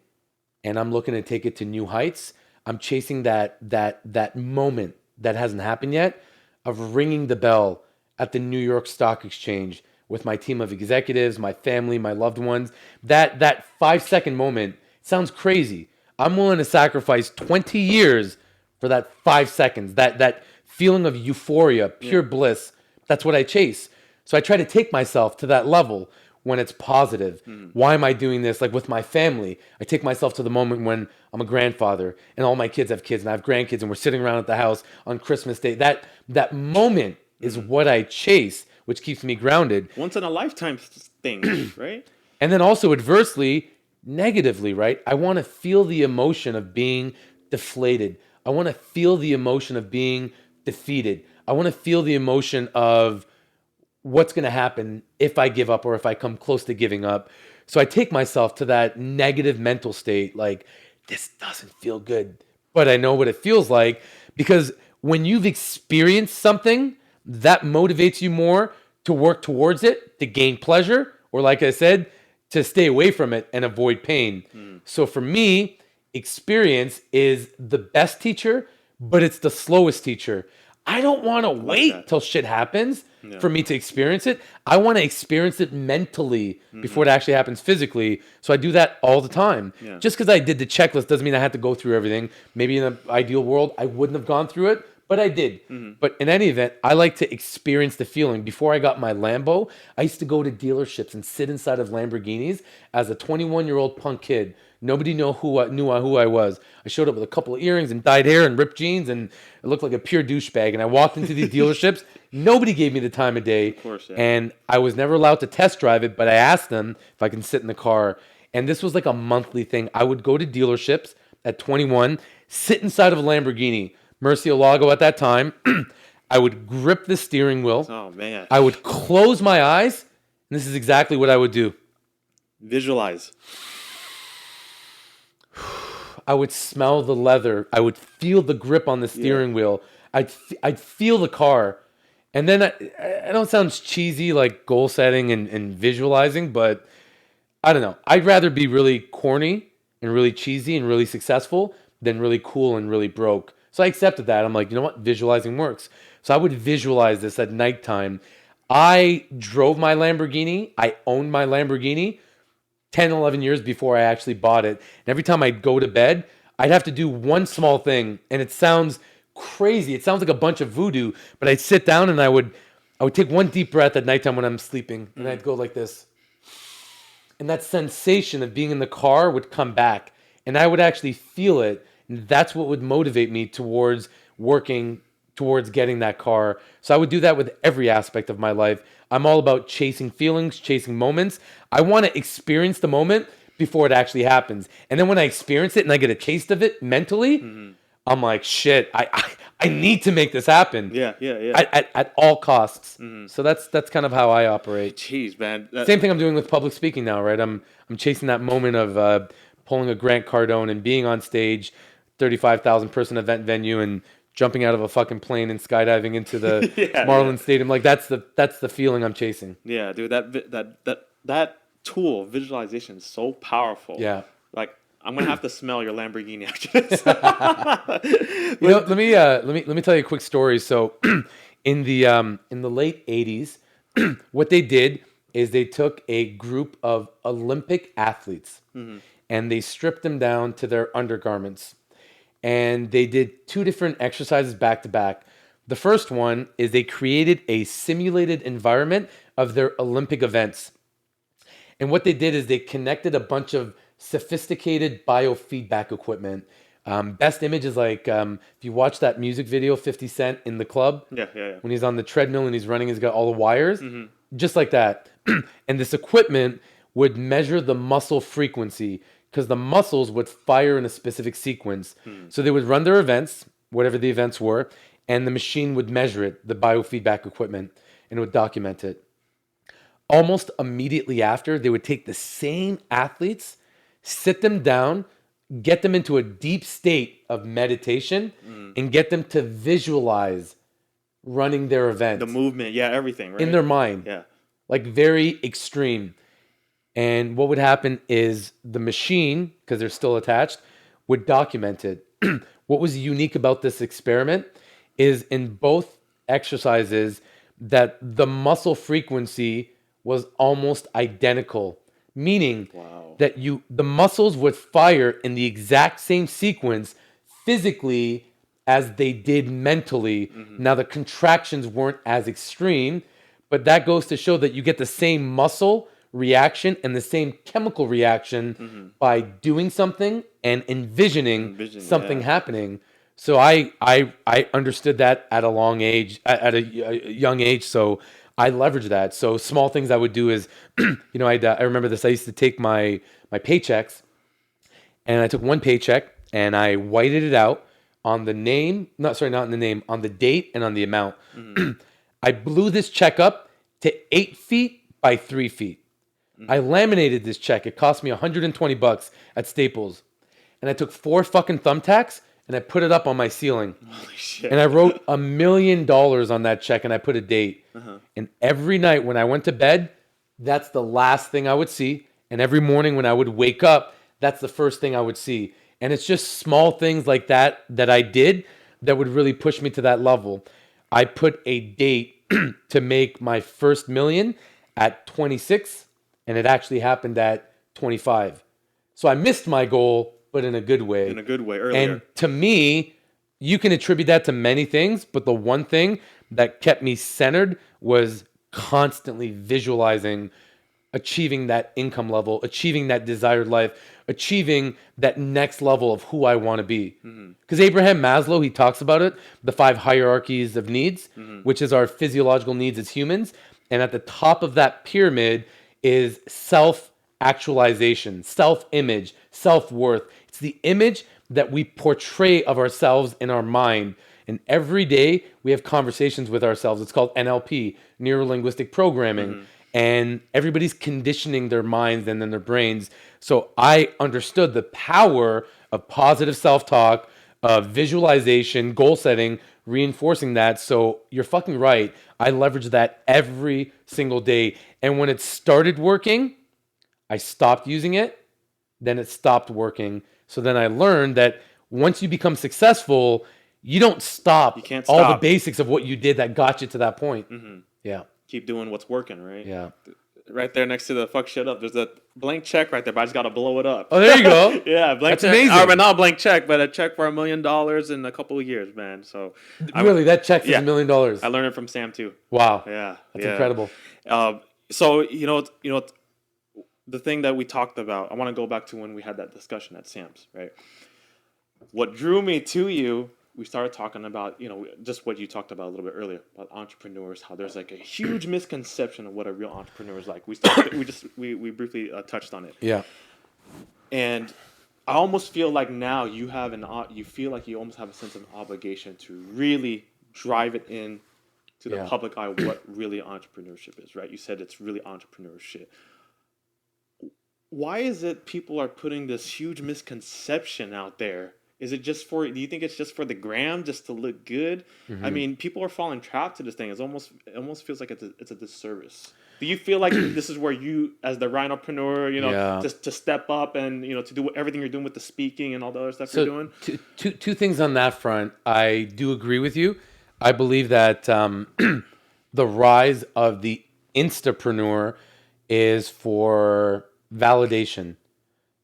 and I'm looking to take it to new heights, I'm chasing that moment that hasn't happened yet of ringing the bell at the New York Stock Exchange with my team of executives, my family, my loved ones. That 5-second moment sounds crazy. I'm willing to sacrifice 20 years for that 5 seconds, that feeling of euphoria, pure bliss. That's what I chase. So I try to take myself to that level when it's positive. Why am I doing this? Like with my family, I take myself to the moment when I'm a grandfather and all my kids have kids and I have grandkids and we're sitting around at the house on Christmas Day. That moment is what I chase, which keeps me grounded. Once in a lifetime thing, right? And then also adversely, negatively, right? I want to feel the emotion of being deflated. I want to feel the emotion of being defeated. I want to feel the emotion of what's going to happen if I give up or if I come close to giving up. So I take myself to that negative mental state, like, this doesn't feel good, but I know what it feels like, because when you've experienced something, that motivates you more to work towards it, to gain pleasure, or like I said, to stay away from it and avoid pain. So for me, experience is the best teacher, but it's the slowest teacher. I don't want to wait till shit happens for me to experience it. I want to experience it mentally before it actually happens physically. So I do that all the time. Just because I did the checklist doesn't mean I had to go through everything. Maybe in an ideal world, I wouldn't have gone through it, but I did. But in any event, I like to experience the feeling. Before I got my Lambo, I used to go to dealerships and sit inside of Lamborghinis as a 21-year-old punk kid. Nobody knew who I was. I showed up with a couple of earrings and dyed hair and ripped jeans, and it looked like a pure douchebag. And I walked into these dealerships. Nobody gave me the time of day. Of course, yeah. And I was never allowed to test drive it, but I asked them if I can sit in the car. And this was like a monthly thing. I would go to dealerships at 21, sit inside of a Lamborghini, Murcielago at that time. I would grip the steering wheel. Oh, man. I would close my eyes, and this is exactly what I would do. Visualize. I would smell the leather. I would feel the grip on the steering wheel. I'd feel the car. And then I don't sound cheesy like goal setting and visualizing, but I don't know. I'd rather be really corny and really cheesy and really successful than really cool and really broke. So I accepted that. I'm like, you know what? Visualizing works. So I would visualize this at nighttime. I drove my Lamborghini. I owned my Lamborghini 10, 11 years before I actually bought it. And every time I'd go to bed, I'd have to do one small thing. And it sounds crazy. It sounds like a bunch of voodoo. But I'd sit down and I would take one deep breath at nighttime when I'm sleeping. And I'd go like this. And that sensation of being in the car would come back. And I would actually feel it. And that's what would motivate me towards working towards getting that car. So I would do that with every aspect of my life. I'm all about chasing feelings, chasing moments. I want to experience the moment before it actually happens. And then when I experience it and I get a taste of it mentally, I'm like, shit, I need to make this happen. Yeah. At all costs. So that's kind of how I operate. Jeez, man. Same thing I'm doing with public speaking now, right? I'm chasing that moment of pulling a Grant Cardone and being on stage, 35,000 person event venue, and jumping out of a fucking plane and skydiving into the Marlins Stadium. Like that's the feeling I'm chasing. Yeah, dude, that tool, visualization, is so powerful. Yeah. Like, I'm gonna have to smell your Lamborghini after this. Let me tell you a quick story. So in the late 80s, what they did is they took a group of Olympic athletes and they stripped them down to their undergarments. And they did 2 different exercises back to back. The first one is they created a simulated environment of their Olympic events. And what they did is they connected a bunch of sophisticated biofeedback equipment. Best image is like, if you watch that music video, 50 Cent in the club, when he's on the treadmill and he's running, he's got all the wires, just like that. And this equipment would measure the muscle frequency, because the muscles would fire in a specific sequence. So they would run their events, whatever the events were, and the machine would measure it, the biofeedback equipment, and it would document it. almost immediately after, they would take the same athletes, sit them down, get them into a deep state of meditation, and get them to visualize running their event. The movement, everything, right? In their mind. Yeah. Like very extreme. And what would happen is the machine, because they're still attached, would document it. What was unique about this experiment is in both exercises that the muscle frequency was almost identical, meaning that the muscles would fire in the exact same sequence physically as they did mentally. Now the contractions weren't as extreme, but that goes to show that you get the same muscle reaction and the same chemical reaction by doing something and envisioning something happening. So I understood that at a young age. So I leveraged that. So small things I would do is, I remember this. I used to take my paychecks, and I took one paycheck and I whited it out on the name. Not in the name, on the date and on the amount. I blew this check up to 8 feet by 3 feet. I laminated this check. It cost me $120 at Staples. And I took 4 fucking thumbtacks and I put it up on my ceiling. Holy shit. And I wrote $1 million on that check and I put a date. And every night when I went to bed, that's the last thing I would see. And every morning when I would wake up, that's the first thing I would see. And it's just small things like that I did that would really push me to that level. I put a date to make my first million at 26. And it actually happened at 25. So I missed my goal, but in a good way. In a good way, earlier. And to me, you can attribute that to many things, but the one thing that kept me centered was constantly visualizing achieving that income level, achieving that desired life, achieving that next level of who I want to be. Because Abraham Maslow, he talks about it, the 5 hierarchies of needs, which is our physiological needs as humans. And at the top of that pyramid is self-actualization, self-image, self-worth. It's the image that we portray of ourselves in our mind. And every day we have conversations with ourselves. It's called NLP, neuro-linguistic programming. And everybody's conditioning their minds and then their brains. So I understood the power of positive self-talk, of visualization, goal setting, reinforcing that. So you're fucking right. I leverage that every single day. And when it started working, I stopped using it. Then it stopped working. So then I learned that once you become successful, you don't stop. You can't all stop. the basics of what you did that got you to that point. Yeah. Keep doing what's working, right? Yeah. Right there next to the fuck shit up, there's a blank check right there, but I just got to blow it up. Oh, there you go. Yeah, blank That's check. amazing. But not a blank check, but a check for $1 million in a couple of years, man. So Really, that check is $1 million. I learned it from Sam too. Wow. Yeah, That's incredible. So the thing that we talked about, I want to go back to when we had that discussion at Sam's, right? What drew me to you, we started talking about, just what you talked about a little bit earlier about entrepreneurs, how there's like a huge misconception of what a real entrepreneur is like. We briefly touched on it. Yeah. And I almost feel like now you feel like you almost have a sense of obligation to really drive it in to the public eye what really entrepreneurship is, right? You said it's really entrepreneurship. Why is it people are putting this huge misconception out there? Do you think it's just for the gram, just to look good? I mean, people are falling trapped to this thing. It almost feels like it's a disservice. Do you feel like this is where you, as the Rhinopreneur, just to step up and, to do everything you're doing with the speaking and all the other stuff you're doing? Two things on that front. I do agree with you. I believe that the rise of the Instapreneur is for validation.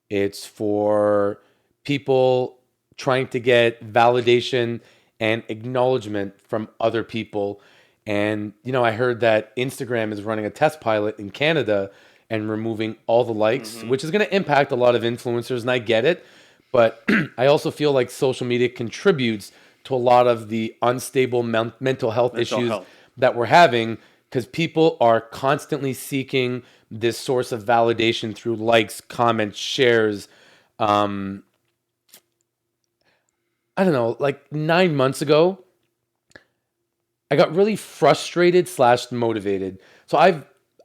It's for people trying to get validation and acknowledgement from other people. And, I heard that Instagram is running a test pilot in Canada and removing all the likes, which is going to impact a lot of influencers, and I get it. But I also feel like social media contributes to a lot of the unstable mental health issues that we're having, because people are constantly seeking this source of validation through likes, comments, shares. I don't know, like 9 months ago, I got really frustrated / motivated. So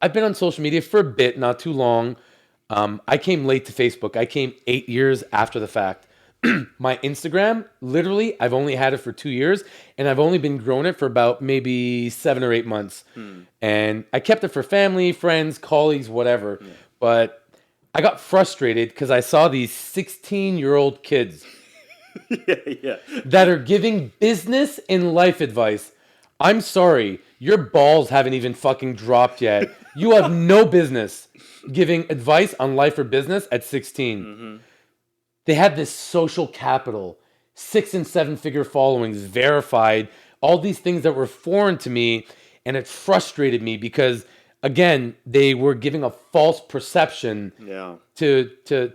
I've been on social media for a bit, not too long. I came late to Facebook. I came 8 years after the fact. My Instagram, literally, I've only had it for 2 years, and I've only been growing it for about maybe 7 or 8 months. And I kept it for family, friends, colleagues, whatever. Yeah. But I got frustrated because I saw these 16-year-old kids Yeah. that are giving business and life advice. I'm sorry, your balls haven't even fucking dropped yet. You have no business giving advice on life or business at 16. They had this social capital, 6 and 7 figure followings, verified, all these things that were foreign to me, and it frustrated me because again, they were giving a false perception Yeah. to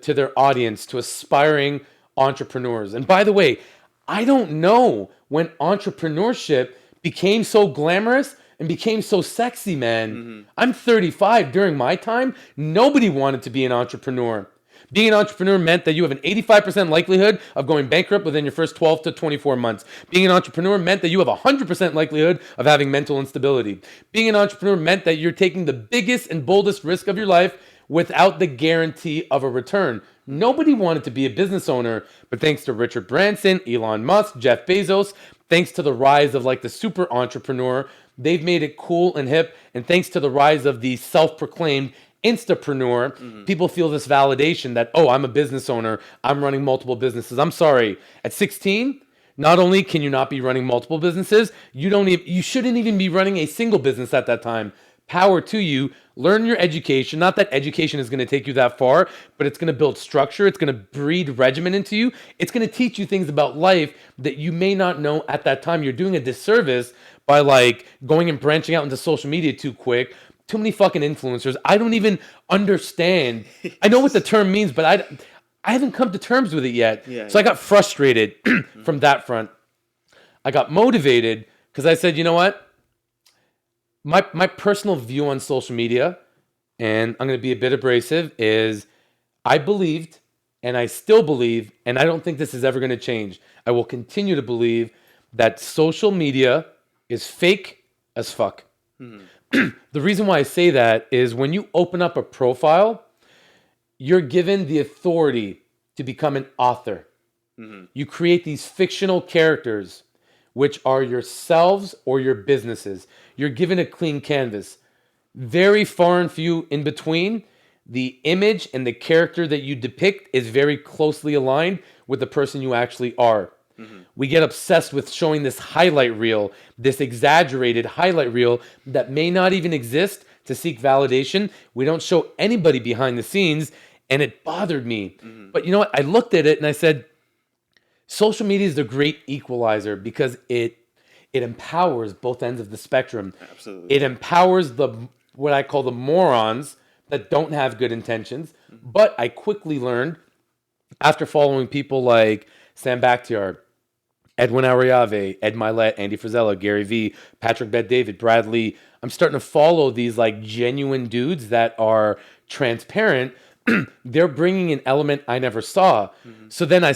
their audience, to aspiring entrepreneurs. And by the way, I don't know when entrepreneurship became so glamorous and became so sexy, man. I'm 35. During my time, nobody wanted to be an entrepreneur. Being an entrepreneur meant that you have an 85% likelihood of going bankrupt within your first 12 to 24 months. Being an entrepreneur meant that you have a 100% likelihood of having mental instability. Being an entrepreneur meant that you're taking the biggest and boldest risk of your life without the guarantee of a return. Nobody wanted to be a business owner, but thanks to Richard Branson, Elon Musk, Jeff Bezos, thanks to the rise of like the super entrepreneur, they've made it cool and hip. And thanks to the rise of the self-proclaimed Instapreneur, people feel this validation that, oh, I'm a business owner. I'm running multiple businesses. I'm sorry. At 16, not only can you not be running multiple businesses, you shouldn't even be running a single business at that time. Power to you. Learn your education. Not that education is going to take you that far, but it's going to build structure. It's going to breed regimen into you. It's going to teach you things about life that you may not know at that time. You're doing a disservice by like going and branching out into social media too quick. Too many fucking influencers. I don't even understand. I know what the term means, but I haven't come to terms with it yet. So I got frustrated from that front. I got motivated because I said, you know what? My personal view on social media, and I'm going to be a bit abrasive, is I believed, and I still believe, and I don't think this is ever going to change. I will continue to believe that social media is fake as fuck. The reason why I say that is when you open up a profile, you're given the authority to become an author. You create these fictional characters, which are yourselves or your businesses. You're given a clean canvas. Very far and few in between. The image and the character that you depict is very closely aligned with the person you actually are. We get obsessed with showing this highlight reel, this exaggerated highlight reel that may not even exist to seek validation. We don't show anybody behind the scenes, and it bothered me. But you know what? I looked at it and I said, social media is the great equalizer because it empowers both ends of the spectrum. Absolutely. It empowers what I call the morons that don't have good intentions. But I quickly learned after following people like Sam Bakhtiar, Edwin Ariave, Ed Milet, Andy Frisella, Gary Vee, Patrick Bet-David, Brad Lee. I'm starting to follow these like genuine dudes that are transparent. They're bringing an element I never saw. So then I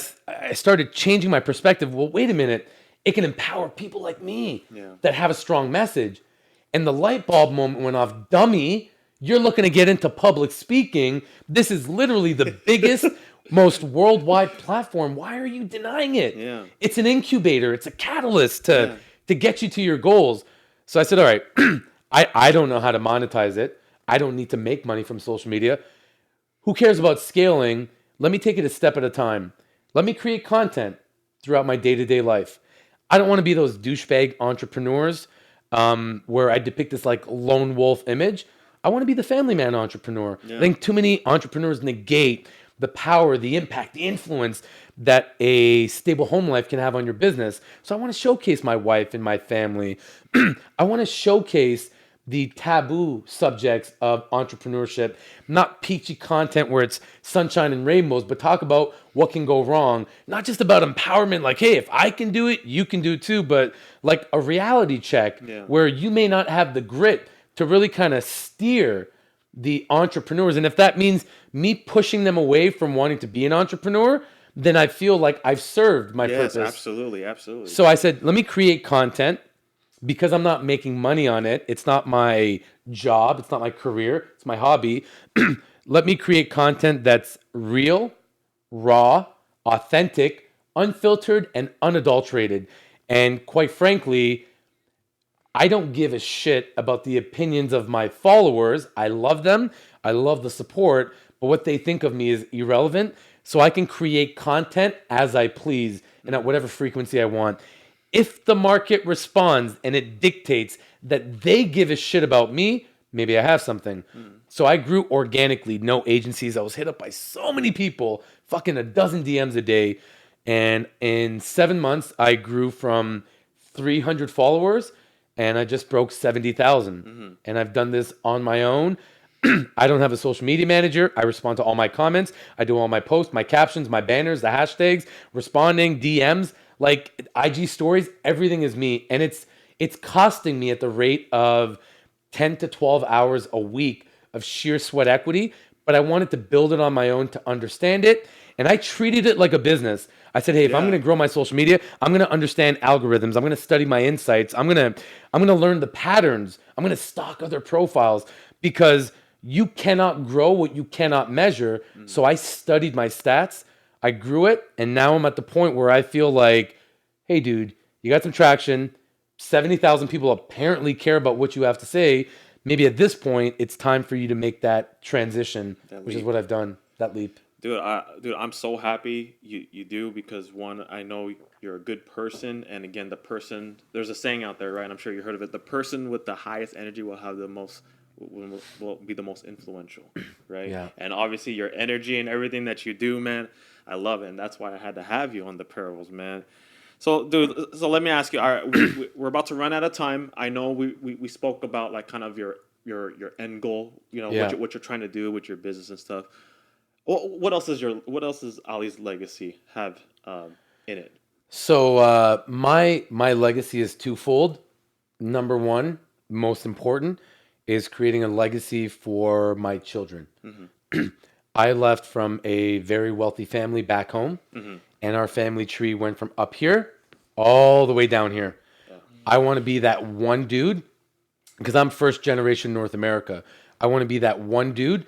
started changing my perspective. Well, wait a minute. It can empower people like me that have a strong message. And the light bulb moment went off. Dummy, you're looking to get into public speaking. This is literally the biggest most worldwide platform. Why are you denying it? It's an incubator. It's a catalyst to get you to your goals. So I said, all right, I don't know how to monetize it. I don't need to make money from social media. Who cares about scaling? Let me take it a step at a time. Let me create content throughout my day-to-day life. I don't want to be those douchebag entrepreneurs where I depict this like lone wolf image. I want to be the family man entrepreneur. I think too many entrepreneurs negate the power, the impact, the influence that a stable home life can have on your business. So I want to showcase my wife and my family. I want to showcase the taboo subjects of entrepreneurship, not peachy content where it's sunshine and rainbows, but talk about what can go wrong. Not just about empowerment, like, hey, if I can do it, you can do it too, but like a reality check where you may not have the grit to really kind of steer the entrepreneurs. And if that means me pushing them away from wanting to be an entrepreneur, then I feel like I've served my purpose. Absolutely. So I said, let me create content because I'm not making money on it, it's not my job, it's not my career, it's my hobby. Let me create content that's real, raw, authentic, unfiltered, and unadulterated. And quite frankly, I don't give a shit about the opinions of my followers. I love them. I love the support, but what they think of me is irrelevant. So I can create content as I please and at whatever frequency I want. If the market responds and it dictates that they give a shit about me, maybe I have something. So I grew organically, no agencies. I was hit up by so many people, fucking a dozen DMs a day. And in 7 months, I grew from 300 followers and I just broke 70,000. And I've done this on my own. I don't have a social media manager. I respond to all my comments. I do all my posts, my captions, my banners, the hashtags, responding, DMs, like IG stories. Everything is me. And it's costing me at the rate of 10 to 12 hours a week of sheer sweat equity, but I wanted to build it on my own to understand it. And I treated it like a business. I said, hey, if I'm going to grow my social media, I'm going to understand algorithms. I'm going to study my insights. I'm going to learn the patterns. I'm going to stalk other profiles because you cannot grow what you cannot measure. So I studied my stats. I grew it. And now I'm at the point where I feel like, hey, dude, you got some traction. 70,000 people apparently care about what you have to say. Maybe at this point, it's time for you to make that transition, which is what I've done, that leap. Dude, I'm so happy you do, because one, I know you're a good person, and again, there's a saying out there, right? I'm sure you heard of it. The person with the highest energy will have the most, will be the most influential, right? Yeah. And obviously, your energy and everything that you do, man, I love it, and that's why I had to have you on the Parables, man. So, dude, so let me ask you. All right, we're about to run out of time. I know we spoke about like kind of your end goal. You know, what you're trying to do with your business and stuff. What else is Ali's legacy have in it? So my legacy is twofold. Number one, most important, is creating a legacy for my children. I left from a very wealthy family back home, and our family tree went from up here all the way down here. I want to be that one dude, because I'm first generation North America. I want to be that one dude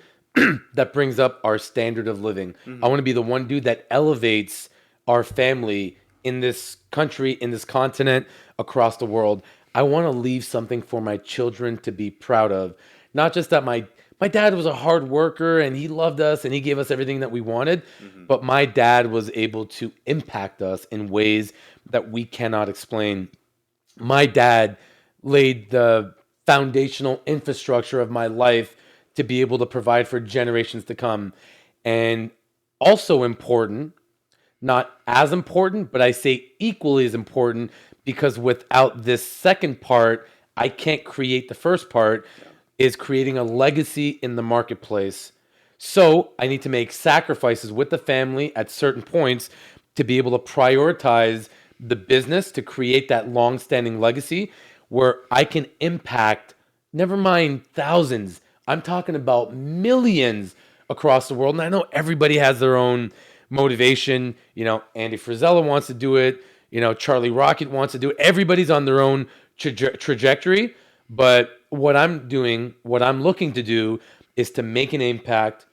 that brings up our standard of living. I want to be the one dude that elevates our family in this country, in this continent, across the world. I want to leave something for my children to be proud of. Not just that my dad was a hard worker and he loved us and he gave us everything that we wanted, but my dad was able to impact us in ways that we cannot explain. My dad laid the foundational infrastructure of my life to be able to provide for generations to come. And also important, not as important, but I say equally as important, because without this second part, I can't create the first part, is creating a legacy in the marketplace. So I need to make sacrifices with the family at certain points to be able to prioritize the business to create that long-standing legacy where I can impact, never mind thousands, I'm talking about millions across the world. And I know everybody has their own motivation. You know, Andy Frisella wants to do it. You know, Charlie Rocket wants to do it. Everybody's on their own trajectory. But what I'm doing, what I'm looking to do is to make an impact.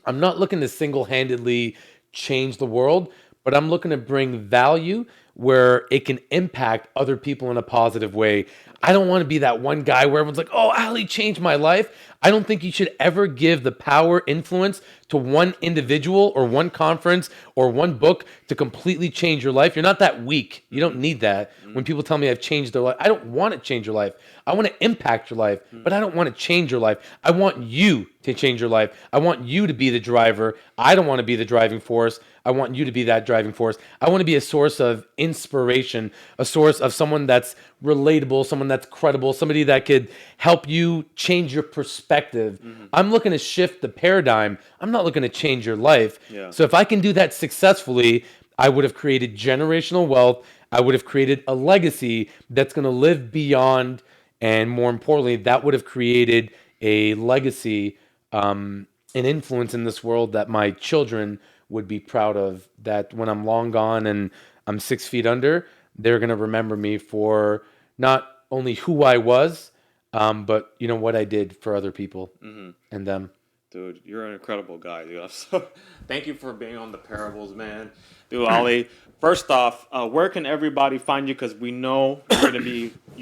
I'm not looking to single-handedly change the world, but I'm looking to bring value where it can impact other people in a positive way. I don't want to be that one guy where everyone's like, oh, Ali changed my life. I don't think you should ever give the power, influence to one individual or one conference or one book to completely change your life. You're not that weak. You don't need that. When people tell me I've changed their life, I don't want to change your life. I want to impact your life, but I don't want to change your life. I want you to change your life. I want you to be the driver. I don't want to be the driving force. I want you to be that driving force. I want to be a source of inspiration, a source of someone that's relatable, someone that's credible, somebody that could help you change your perspective. I'm looking to shift the paradigm. I'm not looking to change your life. So if I can do that successfully, I would have created generational wealth. I would have created a legacy that's going to live beyond, and more importantly, that would have created a legacy, an influence in this world that my children would be proud of, that when I'm long gone and I'm 6 feet under, they're going to remember me for not only who I was, but what I did for other people and them. Dude, you're an incredible guy, dude. Thank you for being on the Parables, man. Dude, Ali, first off, where can everybody find you? Because we know you're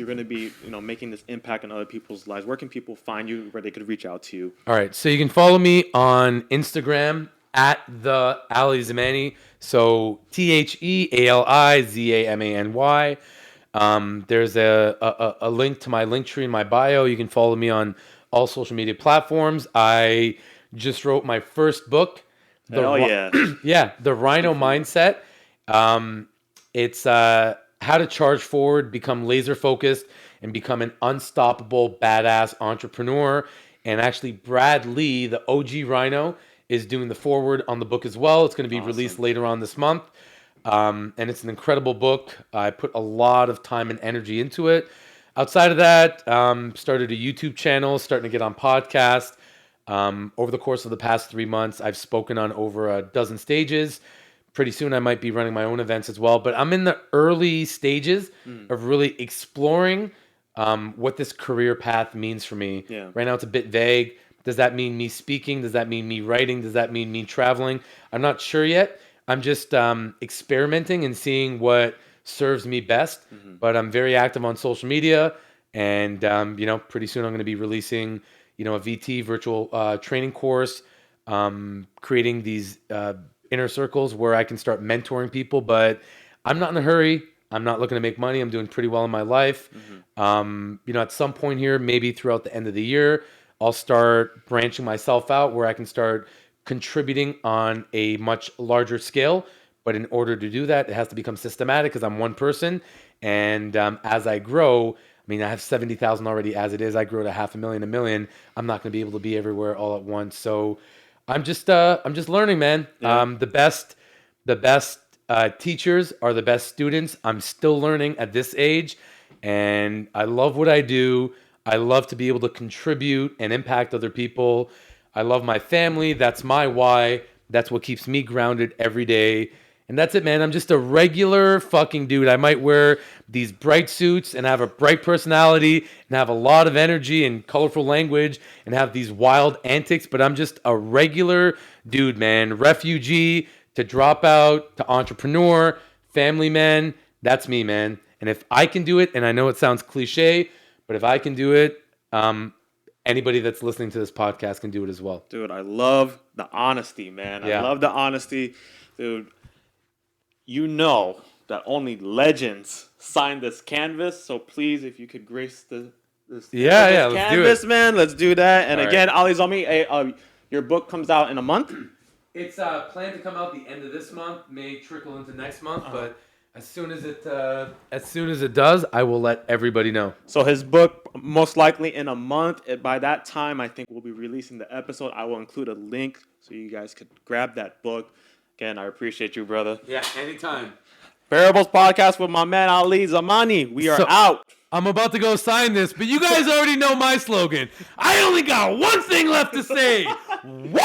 gonna be, making this impact in other people's lives. Where can people find you? Where they could reach out to you? All right, so you can follow me on Instagram at the alizamany. So TheAlizamany. There's a link to my link tree in my bio. You can follow me on all social media platforms. I just wrote my first book. The Rhino Mindset. It's how to charge forward, become laser focused, and become an unstoppable badass entrepreneur. And actually, Brad Lee, the OG Rhino, is doing the foreword on the book as well. It's going to be released later on this month. And it's an incredible book. I put a lot of time and energy into it. Outside of that, started a YouTube channel, starting to get on podcasts. Over the course of the past 3 months, I've spoken on over a dozen stages. Pretty soon I might be running my own events as well. But I'm in the early stages of really exploring what this career path means for me. Yeah. Right now it's a bit vague. Does that mean me speaking? Does that mean me writing? Does that mean me traveling? I'm not sure yet. I'm just experimenting and seeing what serves me best. But I'm very active on social media. And, pretty soon I'm going to be releasing, a VT virtual training course, creating these inner circles where I can start mentoring people. But I'm not in a hurry. I'm not looking to make money. I'm doing pretty well in my life. At some point here, maybe throughout the end of the year, I'll start branching myself out where I can start contributing on a much larger scale. But in order to do that, it has to become systematic because I'm one person. And as I grow, I have 70,000 already as it is. I grow to 500,000, 1 million. I'm not going to be able to be everywhere all at once. So I'm just learning, man. Yeah. The best teachers are the best students. I'm still learning at this age, and I love what I do. I love to be able to contribute and impact other people. I love my family. That's my why. That's what keeps me grounded every day. And that's it, man. I'm just a regular fucking dude. I might wear these bright suits and have a bright personality and have a lot of energy and colorful language and have these wild antics, but I'm just a regular dude, man. Refugee to dropout to entrepreneur, family man. That's me, man. And if I can do it, and I know it sounds cliche, but if I can do it, anybody that's listening to this podcast can do it as well. Dude, I love the honesty, man. Yeah. I love the honesty. Dude, you know that only legends sign this canvas, so please, if you could grace this let's canvas, do it. Man, let's do that. And all again, Ali Zamany, your book comes out in a month? It's planned to come out the end of this month, may trickle into next month, but as soon as it does, I will let everybody know. So his book, most likely in a month. By that time, I think we'll be releasing the episode. I will include a link so you guys could grab that book. Again, I appreciate you, brother. Yeah, anytime. Parables Podcast with my man Ali Zamany. We are out. I'm about to go sign this, but you guys already know my slogan. I only got one thing left to say. Woo!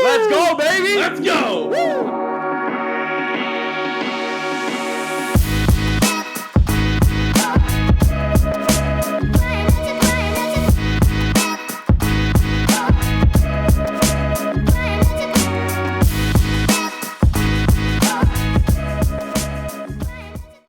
Let's go, baby. Let's go. Woo!